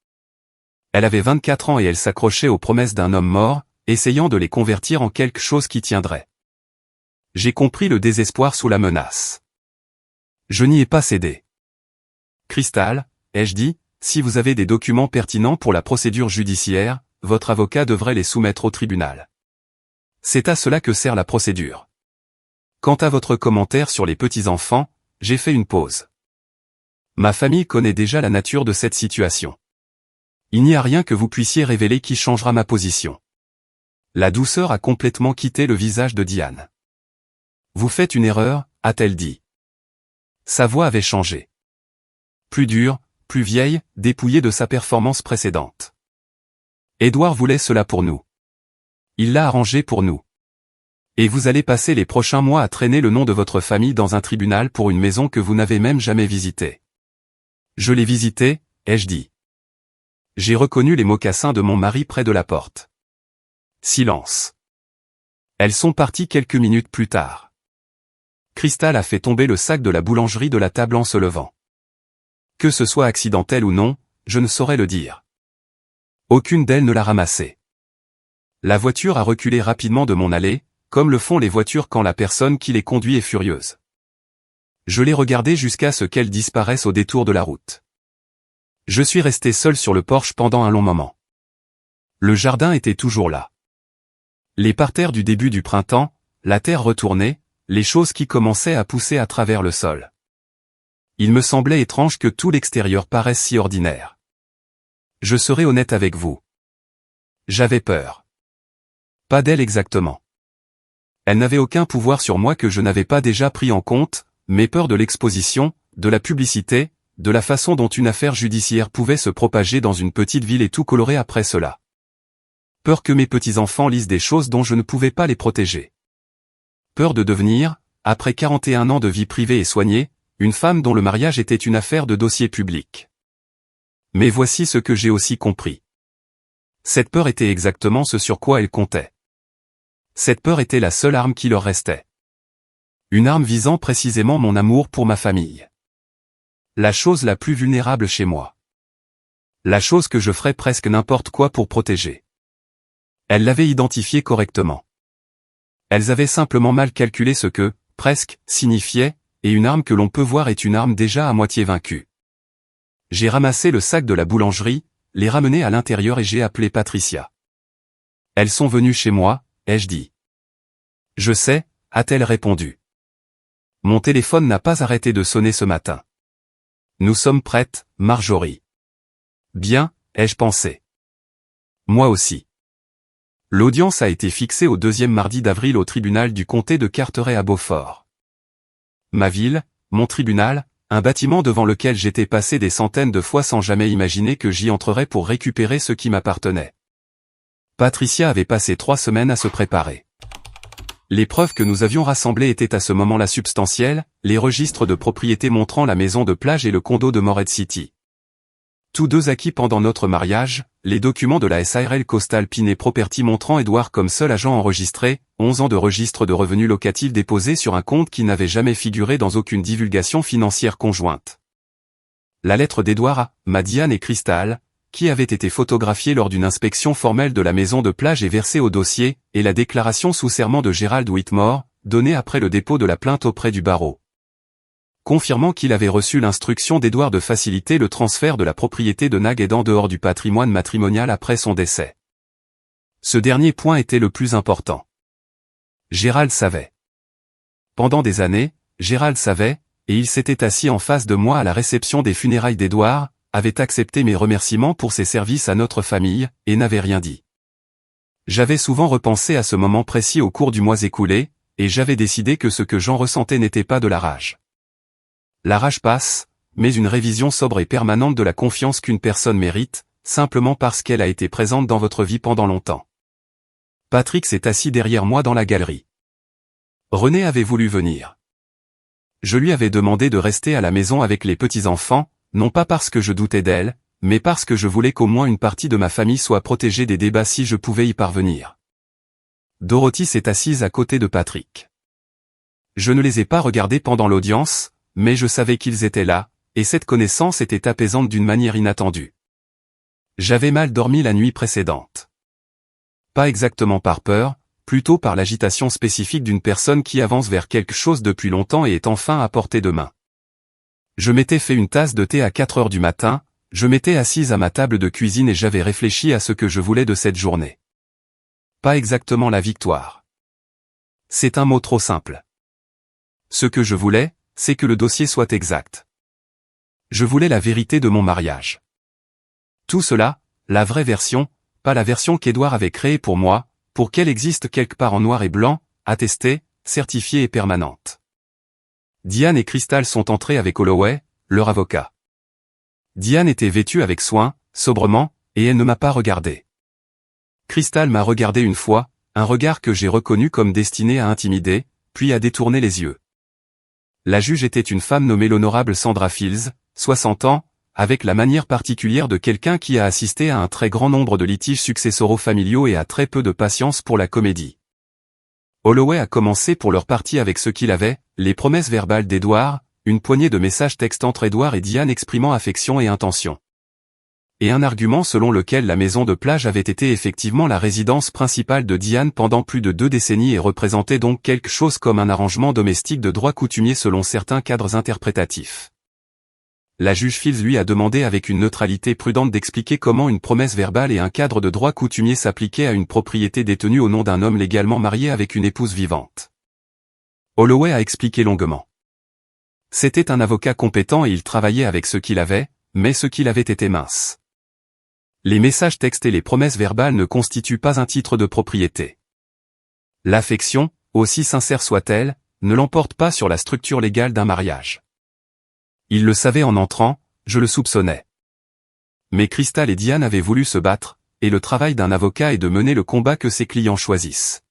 Elle avait 24 ans et elle s'accrochait aux promesses d'un homme mort, essayant de les convertir en quelque chose qui tiendrait. J'ai compris le désespoir sous la menace. Je n'y ai pas cédé. Crystal, ai-je dit, si vous avez des documents pertinents pour la procédure judiciaire, votre avocat devrait les soumettre au tribunal. C'est à cela que sert la procédure. Quant à votre commentaire sur les petits-enfants, j'ai fait une pause. Ma famille connaît déjà la nature de cette situation. Il n'y a rien que vous puissiez révéler qui changera ma position. La douceur a complètement quitté le visage de Diane. Vous faites une erreur, a-t-elle dit. Sa voix avait changé. Plus dure, plus vieille, dépouillée de sa performance précédente. Édouard voulait cela pour nous. Il l'a arrangé pour nous. Et vous allez passer les prochains mois à traîner le nom de votre famille dans un tribunal pour une maison que vous n'avez même jamais visitée. Je l'ai visitée, ai-je dit. J'ai reconnu les mocassins de mon mari près de la porte. Silence. Elles sont parties quelques minutes plus tard. Crystal a fait tomber le sac de la boulangerie de la table en se levant. Que ce soit accidentel ou non, je ne saurais le dire. Aucune d'elles ne l'a ramassé. La voiture a reculé rapidement de mon allée, comme le font les voitures quand la personne qui les conduit est furieuse. Je l'ai regardée jusqu'à ce qu'elle disparaisse au détour de la route. Je suis resté seul sur le porche pendant un long moment. Le jardin était toujours là. Les parterres du début du printemps, la terre retournée, les choses qui commençaient à pousser à travers le sol. Il me semblait étrange que tout l'extérieur paraisse si ordinaire. Je serai honnête avec vous. J'avais peur. Pas d'elle exactement. Elle n'avait aucun pouvoir sur moi que je n'avais pas déjà pris en compte, mais peur de l'exposition, de la publicité, de la façon dont une affaire judiciaire pouvait se propager dans une petite ville et tout colorer après cela. Peur que mes petits-enfants lisent des choses dont je ne pouvais pas les protéger. Peur de devenir, après 41 ans de vie privée et soignée, une femme dont le mariage était une affaire de dossier public. Mais voici ce que j'ai aussi compris. Cette peur était exactement ce sur quoi elle comptait. Cette peur était la seule arme qui leur restait. Une arme visant précisément mon amour pour ma famille. La chose la plus vulnérable chez moi. La chose que je ferais presque n'importe quoi pour protéger. Elles l'avaient identifié correctement. Elles avaient simplement mal calculé ce que, presque, signifiait, et une arme que l'on peut voir est une arme déjà à moitié vaincue. J'ai ramassé le sac de la boulangerie, les ramené à l'intérieur et j'ai appelé Patricia. Elles sont venues chez moi, ai-je dit. Je sais, a-t-elle répondu. Mon téléphone n'a pas arrêté de sonner ce matin. Nous sommes prêtes, Marjorie. Bien, ai-je pensé. Moi aussi. L'audience a été fixée au 2e mardi d'avril au tribunal du comté de Carteret à Beaufort. ma ville, mon tribunal, un bâtiment devant lequel j'étais passé des centaines de fois sans jamais imaginer que j'y entrerais pour récupérer ce qui m'appartenait. Patricia avait passé 3 semaines à se préparer. Les preuves que nous avions rassemblées étaient à ce moment-là substantielles, les registres de propriété montrant la maison de plage et le condo de Morehead City. Tous deux acquis pendant notre mariage, les documents de la SARL Coastal Piney Property montrant Edward comme seul agent enregistré, 11 ans de registre de revenus locatifs déposés sur un compte qui n'avait jamais figuré dans aucune divulgation financière conjointe. La lettre d'Edward à Diane et Crystal, qui avait été photographiée lors d'une inspection formelle de la maison de plage et versée au dossier, et la déclaration sous serment de Gerald Whitmore, donnée après le dépôt de la plainte auprès du barreau, confirmant qu'il avait reçu l'instruction d'Edward de faciliter le transfert de la propriété de Nag en dehors du patrimoine matrimonial après son décès. Ce dernier point était le plus important. Gerald savait. Pendant des années, Gerald savait, et il s'était assis en face de moi à la réception des funérailles d'Edward, avait accepté mes remerciements pour ses services à notre famille, et n'avait rien dit. J'avais souvent repensé à ce moment précis au cours du mois écoulé, et j'avais décidé que ce que j'en ressentais n'était pas de la rage. La rage passe, mais une révision sobre et permanente de la confiance qu'une personne mérite, simplement parce qu'elle a été présente dans votre vie pendant longtemps. Patrick s'est assis derrière moi dans la galerie. René avait voulu venir. Je lui avais demandé de rester à la maison avec les petits-enfants, non pas parce que je doutais d'elle, mais parce que je voulais qu'au moins une partie de ma famille soit protégée des débats si je pouvais y parvenir. Dorothy s'est assise à côté de Patrick. Je ne les ai pas regardés pendant l'audience, mais je savais qu'ils étaient là, et cette connaissance était apaisante d'une manière inattendue. J'avais mal dormi la nuit précédente. Pas exactement par peur, plutôt par l'agitation spécifique d'une personne qui avance vers quelque chose depuis longtemps et est enfin à portée de main. Je m'étais fait une tasse de thé à 4 heures du matin, je m'étais assise à ma table de cuisine et j'avais réfléchi à ce que je voulais de cette journée. Pas exactement la victoire. C'est un mot trop simple. Ce que je voulais, c'est que le dossier soit exact. Je voulais la vérité de mon mariage. Tout cela, la vraie version, pas la version qu'Edward avait créée pour moi, pour qu'elle existe quelque part en noir et blanc, attestée, certifiée et permanente. Diane et Crystal sont entrés avec Holloway, leur avocat. Diane était vêtue avec soin, sobrement, et elle ne m'a pas regardé. Crystal m'a regardé une fois, un regard que j'ai reconnu comme destiné à intimider, puis à détourner les yeux. La juge était une femme nommée l'honorable Sandra Fields, 60 ans, avec la manière particulière de quelqu'un qui a assisté à un très grand nombre de litiges successoraux familiaux et a très peu de patience pour la comédie. Holloway a commencé pour leur partie avec ce qu'il avait, les promesses verbales d'Edward, une poignée de messages textes entre Edward et Diane exprimant affection et intention. Et un argument selon lequel la maison de plage avait été effectivement la résidence principale de Diane pendant plus de 2 décennies et représentait donc quelque chose comme un arrangement domestique de droit coutumier selon certains cadres interprétatifs. La juge Fields lui a demandé avec une neutralité prudente d'expliquer comment une promesse verbale et un cadre de droit coutumier s'appliquaient à une propriété détenue au nom d'un homme légalement marié avec une épouse vivante. Holloway a expliqué longuement. C'était un avocat compétent et il travaillait avec ce qu'il avait, mais ce qu'il avait était mince. Les messages textes et les promesses verbales ne constituent pas un titre de propriété. L'affection, aussi sincère soit-elle, ne l'emporte pas sur la structure légale d'un mariage. Il le savait en entrant, je le soupçonnais. Mais Crystal et Diane avaient voulu se battre, et le travail d'un avocat est de mener le combat que ses clients choisissent.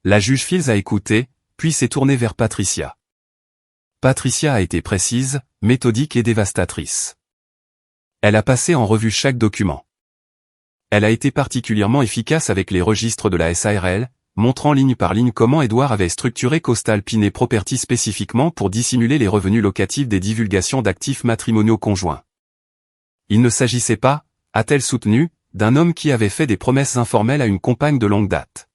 La juge Fields a écouté, puis s'est tournée vers Patricia. Patricia a été précise, méthodique et dévastatrice. Elle a passé en revue chaque document. Elle a été particulièrement efficace avec les registres de la SARL, montrant ligne par ligne comment Edward avait structuré Coastal Piney Property spécifiquement pour dissimuler les revenus locatifs des divulgations d'actifs matrimoniaux conjoints. Il ne s'agissait pas, a-t-elle soutenu, d'un homme qui avait fait des promesses informelles à une compagne de longue date.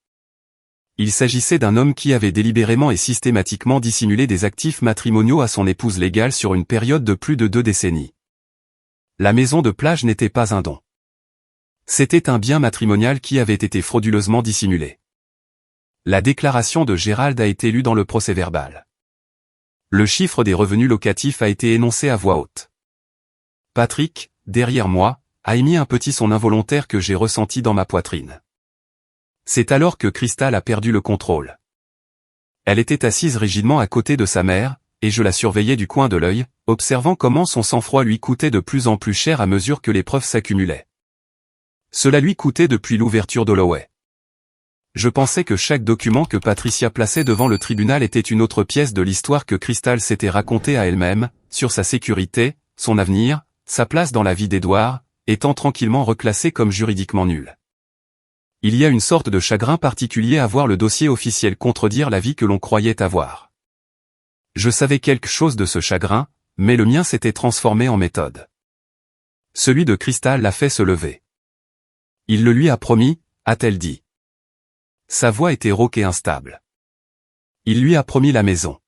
Il s'agissait d'un homme qui avait délibérément et systématiquement dissimulé des actifs matrimoniaux à son épouse légale sur une période de plus de 2 décennies. La maison de plage n'était pas un don. C'était un bien matrimonial qui avait été frauduleusement dissimulé. La déclaration de Gerald a été lue dans le procès-verbal. Le chiffre des revenus locatifs a été énoncé à voix haute. Patrick, derrière moi, a émis un petit son involontaire que j'ai ressenti dans ma poitrine. C'est alors que Crystal a perdu le contrôle. Elle était assise rigidement à côté de sa mère, et je la surveillais du coin de l'œil, observant comment son sang-froid lui coûtait de plus en plus cher à mesure que les preuves s'accumulaient. Cela lui coûtait depuis l'ouverture d'Holloway. Je pensais que chaque document que Patricia plaçait devant le tribunal était une autre pièce de l'histoire que Crystal s'était racontée à elle-même, sur sa sécurité, son avenir, sa place dans la vie d'Edward, étant tranquillement reclassée comme juridiquement nulle. Il y a une sorte de chagrin particulier à voir le dossier officiel contredire la vie que l'on croyait avoir. Je savais quelque chose de ce chagrin, mais le mien s'était transformé en méthode. Celui de Crystal l'a fait se lever. Il le lui a promis, a-t-elle dit. Sa voix était rauque et instable. Il lui a promis la maison.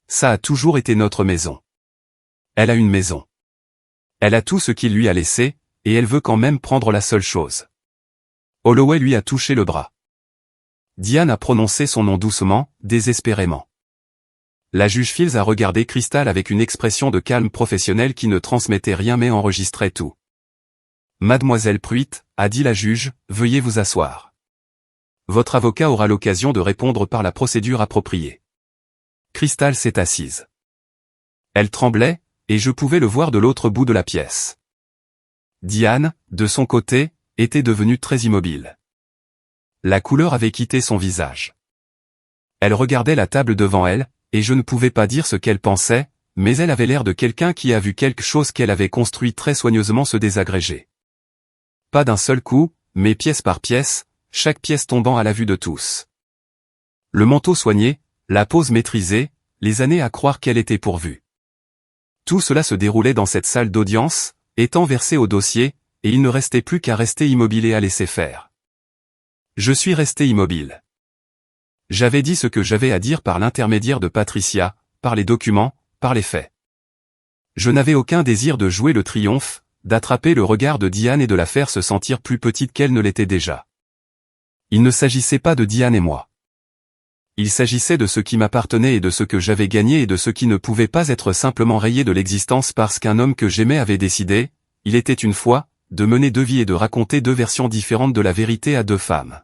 Ça a toujours été notre maison. Elle a une maison. Elle a tout ce qu'il lui a laissé, et elle veut quand même prendre la seule chose. Holloway lui a touché le bras. Diane a prononcé son nom doucement, désespérément. La juge Fields a regardé Crystal avec une expression de calme professionnel qui ne transmettait rien mais enregistrait tout. Mademoiselle Pruitt, a dit la juge, veuillez vous asseoir. Votre avocat aura l'occasion de répondre par la procédure appropriée. Crystal s'est assise. Elle tremblait, et je pouvais le voir de l'autre bout de la pièce. Diane, de son côté, était devenue très immobile. La couleur avait quitté son visage. Elle regardait la table devant elle, et je ne pouvais pas dire ce qu'elle pensait, mais elle avait l'air de quelqu'un qui a vu quelque chose qu'elle avait construit très soigneusement se désagréger. Pas d'un seul coup, mais pièce par pièce, chaque pièce tombant à la vue de tous. Le manteau soigné, la pose maîtrisée, les années à croire qu'elle était pourvue. Tout cela se déroulait dans cette salle d'audience, étant versé au dossier, et il ne restait plus qu'à rester immobile et à laisser faire. Je suis resté immobile. J'avais dit ce que j'avais à dire par l'intermédiaire de Patricia, par les documents, par les faits. Je n'avais aucun désir de jouer le triomphe, d'attraper le regard de Diane et de la faire se sentir plus petite qu'elle ne l'était déjà. Il ne s'agissait pas de Diane et moi. Il s'agissait de ce qui m'appartenait et de ce que j'avais gagné et de ce qui ne pouvait pas être simplement rayé de l'existence parce qu'un homme que j'aimais avait décidé, il était une fois, de mener deux vies et de raconter deux versions différentes de la vérité à deux femmes.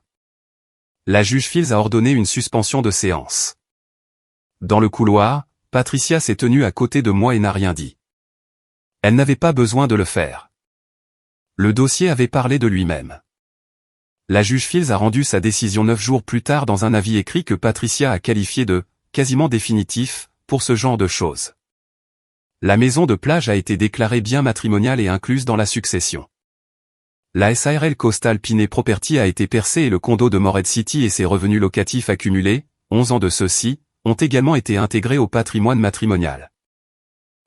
La juge Fields a ordonné une suspension de séance. Dans le couloir, Patricia s'est tenue à côté de moi et n'a rien dit. Elle n'avait pas besoin de le faire. Le dossier avait parlé de lui-même. La juge Fields a rendu sa décision 9 jours plus tard dans un avis écrit que Patricia a qualifié de « quasiment définitif » pour ce genre de choses. La maison de plage a été déclarée bien matrimoniale et incluse dans la succession. La SARL Coastal Piney Property a été percée et le condo de Morehead City et ses revenus locatifs accumulés, 11 ans de ceux-ci, ont également été intégrés au patrimoine matrimonial.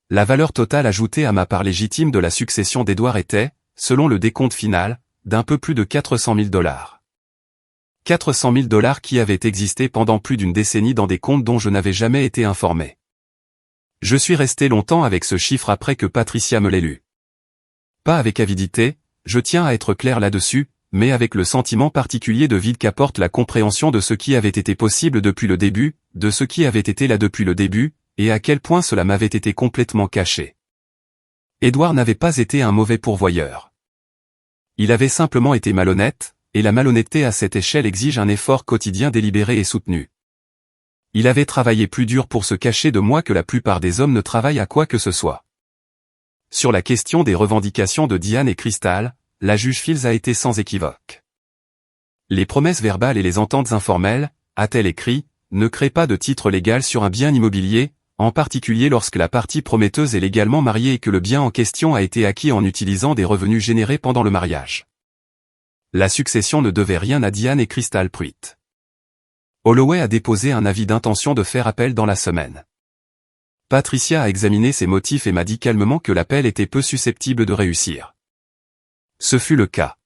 La valeur totale ajoutée à ma part légitime de la succession d'Edward était, selon le décompte final, d'un peu plus de 400 000 $. 400 000 $ qui avaient existé pendant plus d'une décennie dans des comptes dont je n'avais jamais été informé. Je suis resté longtemps avec ce chiffre après que Patricia me l'ait lu. Pas avec avidité, je tiens à être clair là-dessus, mais avec le sentiment particulier de vide qu'apporte la compréhension de ce qui avait été possible depuis le début, de ce qui avait été là depuis le début, et à quel point cela m'avait été complètement caché. Edward n'avait pas été un mauvais pourvoyeur. Il avait simplement été malhonnête, et la malhonnêteté à cette échelle exige un effort quotidien délibéré et soutenu. Il avait travaillé plus dur pour se cacher de moi que la plupart des hommes ne travaillent à quoi que ce soit. Sur la question des revendications de Diane et Crystal, la juge Fields a été sans équivoque. Les promesses verbales et les ententes informelles, a-t-elle écrit, ne créent pas de titre légal sur un bien immobilier, en particulier lorsque la partie prometteuse est légalement mariée et que le bien en question a été acquis en utilisant des revenus générés pendant le mariage. La succession ne devait rien à Diane et Crystal Pruitt. Holloway a déposé un avis d'intention de faire appel dans la semaine. Patricia a examiné ses motifs et m'a dit calmement que l'appel était peu susceptible de réussir. Ce fut le cas.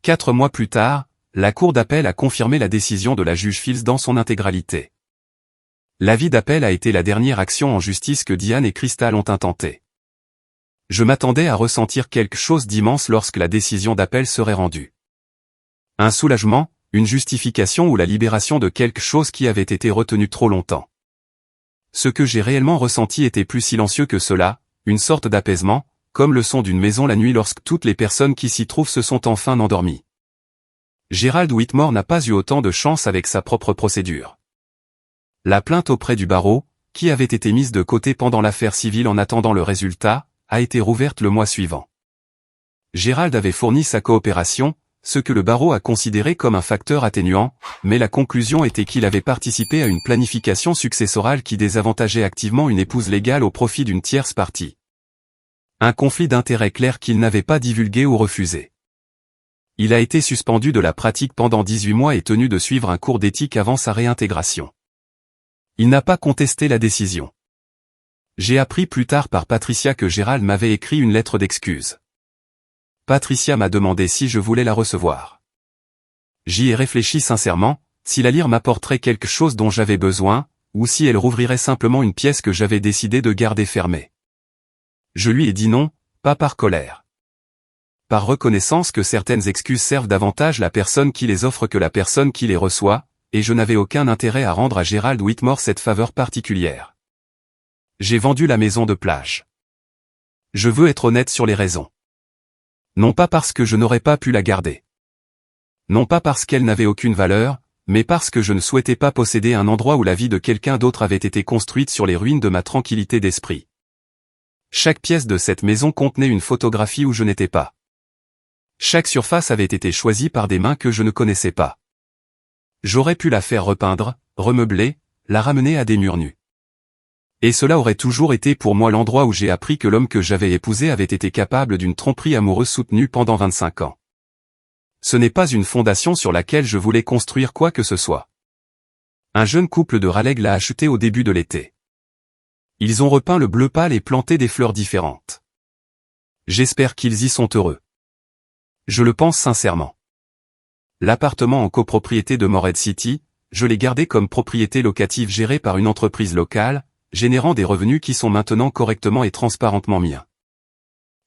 4 mois plus tard, la cour d'appel a confirmé la décision de la juge Fields dans son intégralité. L'avis d'appel a été la dernière action en justice que Diane et Crystal ont intentée. Je m'attendais à ressentir quelque chose d'immense lorsque la décision d'appel serait rendue. Un soulagement, une justification ou la libération de quelque chose qui avait été retenu trop longtemps. Ce que j'ai réellement ressenti était plus silencieux que cela, une sorte d'apaisement, comme le son d'une maison la nuit lorsque toutes les personnes qui s'y trouvent se sont enfin endormies. Gerald Whitmore n'a pas eu autant de chance avec sa propre procédure. La plainte auprès du barreau, qui avait été mise de côté pendant l'affaire civile en attendant le résultat, a été rouverte le mois suivant. Gérald avait fourni sa coopération, ce que le barreau a considéré comme un facteur atténuant, mais la conclusion était qu'il avait participé à une planification successorale qui désavantageait activement une épouse légale au profit d'une tierce partie. Un conflit d'intérêts clair qu'il n'avait pas divulgué ou refusé. Il a été suspendu de la pratique pendant 18 mois et tenu de suivre un cours d'éthique avant sa réintégration. Il n'a pas contesté la décision. J'ai appris plus tard par Patricia que Gérald m'avait écrit une lettre d'excuse. Patricia m'a demandé si je voulais la recevoir. J'y ai réfléchi sincèrement, si la lire m'apporterait quelque chose dont j'avais besoin, ou si elle rouvrirait simplement une pièce que j'avais décidé de garder fermée. Je lui ai dit non, pas par colère. Par reconnaissance que certaines excuses servent davantage la personne qui les offre que la personne qui les reçoit, et je n'avais aucun intérêt à rendre à Gérald Whitmore cette faveur particulière. J'ai vendu la maison de plage. Je veux être honnête sur les raisons. Non pas parce que je n'aurais pas pu la garder. Non pas parce qu'elle n'avait aucune valeur, mais parce que je ne souhaitais pas posséder un endroit où la vie de quelqu'un d'autre avait été construite sur les ruines de ma tranquillité d'esprit. Chaque pièce de cette maison contenait une photographie où je n'étais pas. Chaque surface avait été choisie par des mains que je ne connaissais pas. J'aurais pu la faire repeindre, remeubler, la ramener à des murs nus. Et cela aurait toujours été pour moi l'endroit où j'ai appris que l'homme que j'avais épousé avait été capable d'une tromperie amoureuse soutenue pendant 25 ans. Ce n'est pas une fondation sur laquelle je voulais construire quoi que ce soit. Un jeune couple de Raleigh l'a acheté au début de l'été. Ils ont repeint le bleu pâle et planté des fleurs différentes. J'espère qu'ils y sont heureux. Je le pense sincèrement. L'appartement en copropriété de Morehead City, je l'ai gardé comme propriété locative gérée par une entreprise locale, générant des revenus qui sont maintenant correctement et transparentement miens.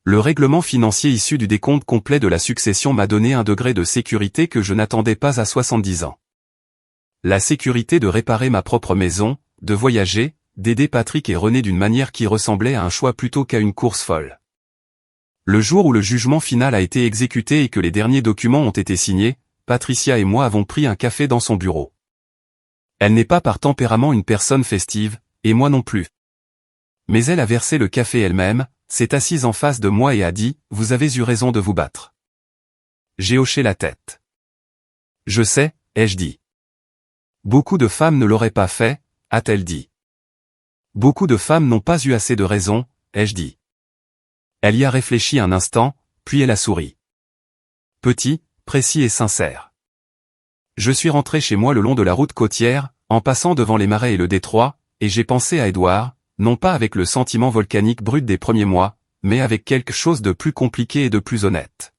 Le règlement financier issu du décompte complet de la succession m'a donné un degré de sécurité que je n'attendais pas à 70 ans. La sécurité de réparer ma propre maison, de voyager, d'aider Patrick et René d'une manière qui ressemblait à un choix plutôt qu'à une course folle. Le jour où le jugement final a été exécuté et que les derniers documents ont été signés, Patricia et moi avons pris un café dans son bureau. Elle n'est pas par tempérament une personne festive, et moi non plus. Mais elle a versé le café elle-même, s'est assise en face de moi et a dit « Vous avez eu raison de vous battre ». J'ai hoché la tête. « Je sais », ai-je dit. « Beaucoup de femmes ne l'auraient pas fait », a-t-elle dit. « Beaucoup de femmes n'ont pas eu assez de raison », ai-je dit. Elle y a réfléchi un instant, puis elle a souri. Petit, précis et sincère. Je suis rentré chez moi le long de la route côtière, en passant devant les marais et le détroit, et j'ai pensé à Edward, non pas avec le sentiment volcanique brut des premiers mois, mais avec quelque chose de plus compliqué et de plus honnête.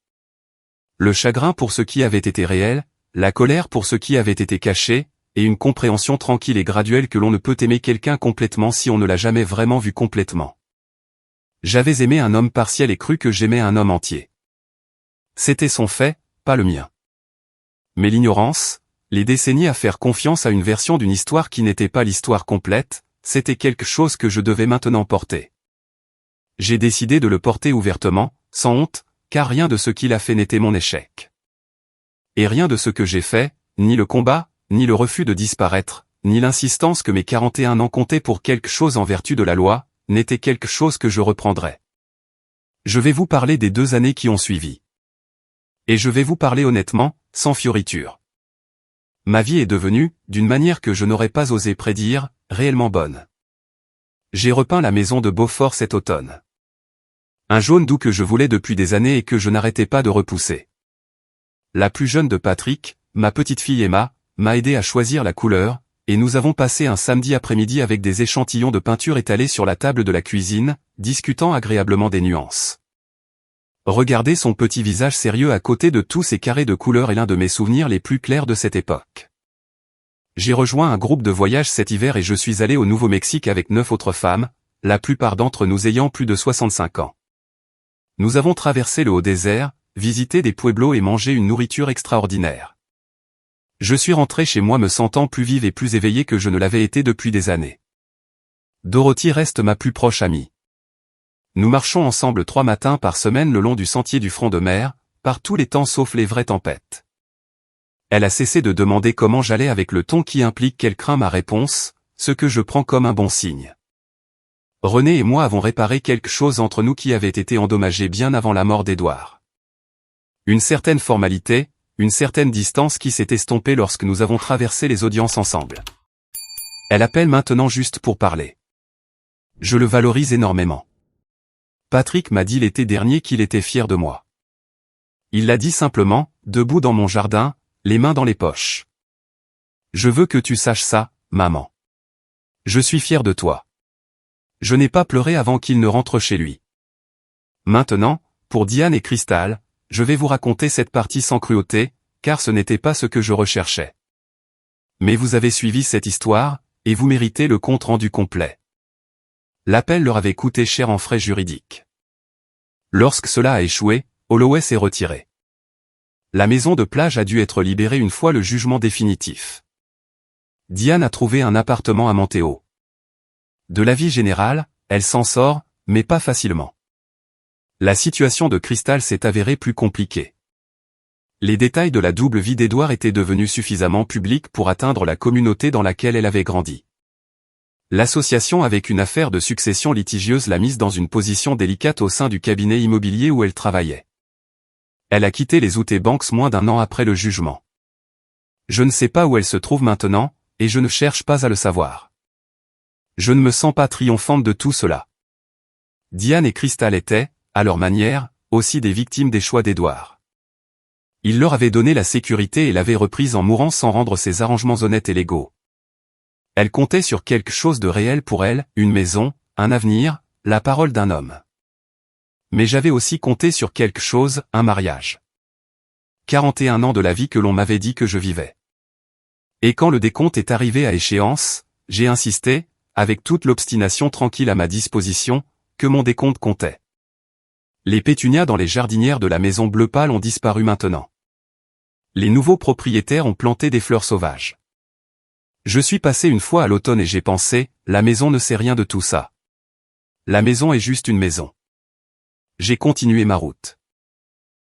Le chagrin pour ce qui avait été réel, la colère pour ce qui avait été caché, et une compréhension tranquille et graduelle que l'on ne peut aimer quelqu'un complètement si on ne l'a jamais vraiment vu complètement. J'avais aimé un homme partiel et cru que j'aimais un homme entier. C'était son fait, pas le mien. Mais l'ignorance, les décennies à faire confiance à une version d'une histoire qui n'était pas l'histoire complète, c'était quelque chose que je devais maintenant porter. J'ai décidé de le porter ouvertement, sans honte, car rien de ce qu'il a fait n'était mon échec. Et rien de ce que j'ai fait, ni le combat, ni le refus de disparaître, ni l'insistance que mes 41 ans comptaient pour quelque chose en vertu de la loi, n'était quelque chose que je reprendrais. Je vais vous parler des 2 années qui ont suivi. Et je vais vous parler honnêtement, sans fioriture. Ma vie est devenue, d'une manière que je n'aurais pas osé prédire, réellement bonne. J'ai repeint la maison de Beaufort cet automne. Un jaune doux que je voulais depuis des années et que je n'arrêtais pas de repousser. La plus jeune de Patrick, ma petite fille Emma, m'a aidé à choisir la couleur, et nous avons passé un samedi après-midi avec des échantillons de peinture étalés sur la table de la cuisine, discutant agréablement des nuances. Regarder son petit visage sérieux à côté de tous ces carrés de couleurs est l'un de mes souvenirs les plus clairs de cette époque. J'ai rejoint un groupe de voyage cet hiver et je suis allé au Nouveau-Mexique avec 9 autres femmes, la plupart d'entre nous ayant plus de 65 ans. Nous avons traversé le haut désert, visité des pueblos et mangé une nourriture extraordinaire. Je suis rentré chez moi me sentant plus vive et plus éveillée que je ne l'avais été depuis des années. Dorothy reste ma plus proche amie. Nous marchons ensemble 3 matins par semaine le long du sentier du front de mer, par tous les temps sauf les vraies tempêtes. Elle a cessé de demander comment j'allais avec le ton qui implique qu'elle craint ma réponse, ce que je prends comme un bon signe. René et moi avons réparé quelque chose entre nous qui avait été endommagé bien avant la mort d'Édouard. Une certaine formalité, une certaine distance qui s'est estompée lorsque nous avons traversé les audiences ensemble. Elle appelle maintenant juste pour parler. Je le valorise énormément. Patrick m'a dit l'été dernier qu'il était fier de moi. Il l'a dit simplement, debout dans mon jardin, les mains dans les poches. Je veux que tu saches ça, maman. Je suis fier de toi. Je n'ai pas pleuré avant qu'il ne rentre chez lui. Maintenant, pour Diane et Cristal, je vais vous raconter cette partie sans cruauté, car ce n'était pas ce que je recherchais. Mais vous avez suivi cette histoire, et vous méritez le compte rendu complet. L'appel leur avait coûté cher en frais juridiques. Lorsque cela a échoué, Holloway s'est retiré. La maison de plage a dû être libérée une fois le jugement définitif. Diane a trouvé un appartement à Montéo. De l'avis général, elle s'en sort, mais pas facilement. La situation de Cristal s'est avérée plus compliquée. Les détails de la double vie d'Édouard étaient devenus suffisamment publics pour atteindre la communauté dans laquelle elle avait grandi. L'association avec une affaire de succession litigieuse l'a mise dans une position délicate au sein du cabinet immobilier où elle travaillait. Elle a quitté les Outé Banks moins d'un an après le jugement. Je ne sais pas où elle se trouve maintenant, et je ne cherche pas à le savoir. Je ne me sens pas triomphante de tout cela. Diane et Cristal étaient, à leur manière, aussi des victimes des choix d'Édouard. Il leur avait donné la sécurité et l'avait reprise en mourant sans rendre ses arrangements honnêtes et légaux. Elle comptait sur quelque chose de réel pour elle, une maison, un avenir, la parole d'un homme. Mais j'avais aussi compté sur quelque chose, un mariage. 41 ans de la vie que l'on m'avait dit que je vivais. Et quand le décompte est arrivé à échéance, j'ai insisté, avec toute l'obstination tranquille à ma disposition, que mon décompte comptait. Les pétunias dans les jardinières de la maison bleu pâle ont disparu maintenant. Les nouveaux propriétaires ont planté des fleurs sauvages. Je suis passé une fois à l'automne et j'ai pensé, la maison ne sait rien de tout ça. La maison est juste une maison. J'ai continué ma route.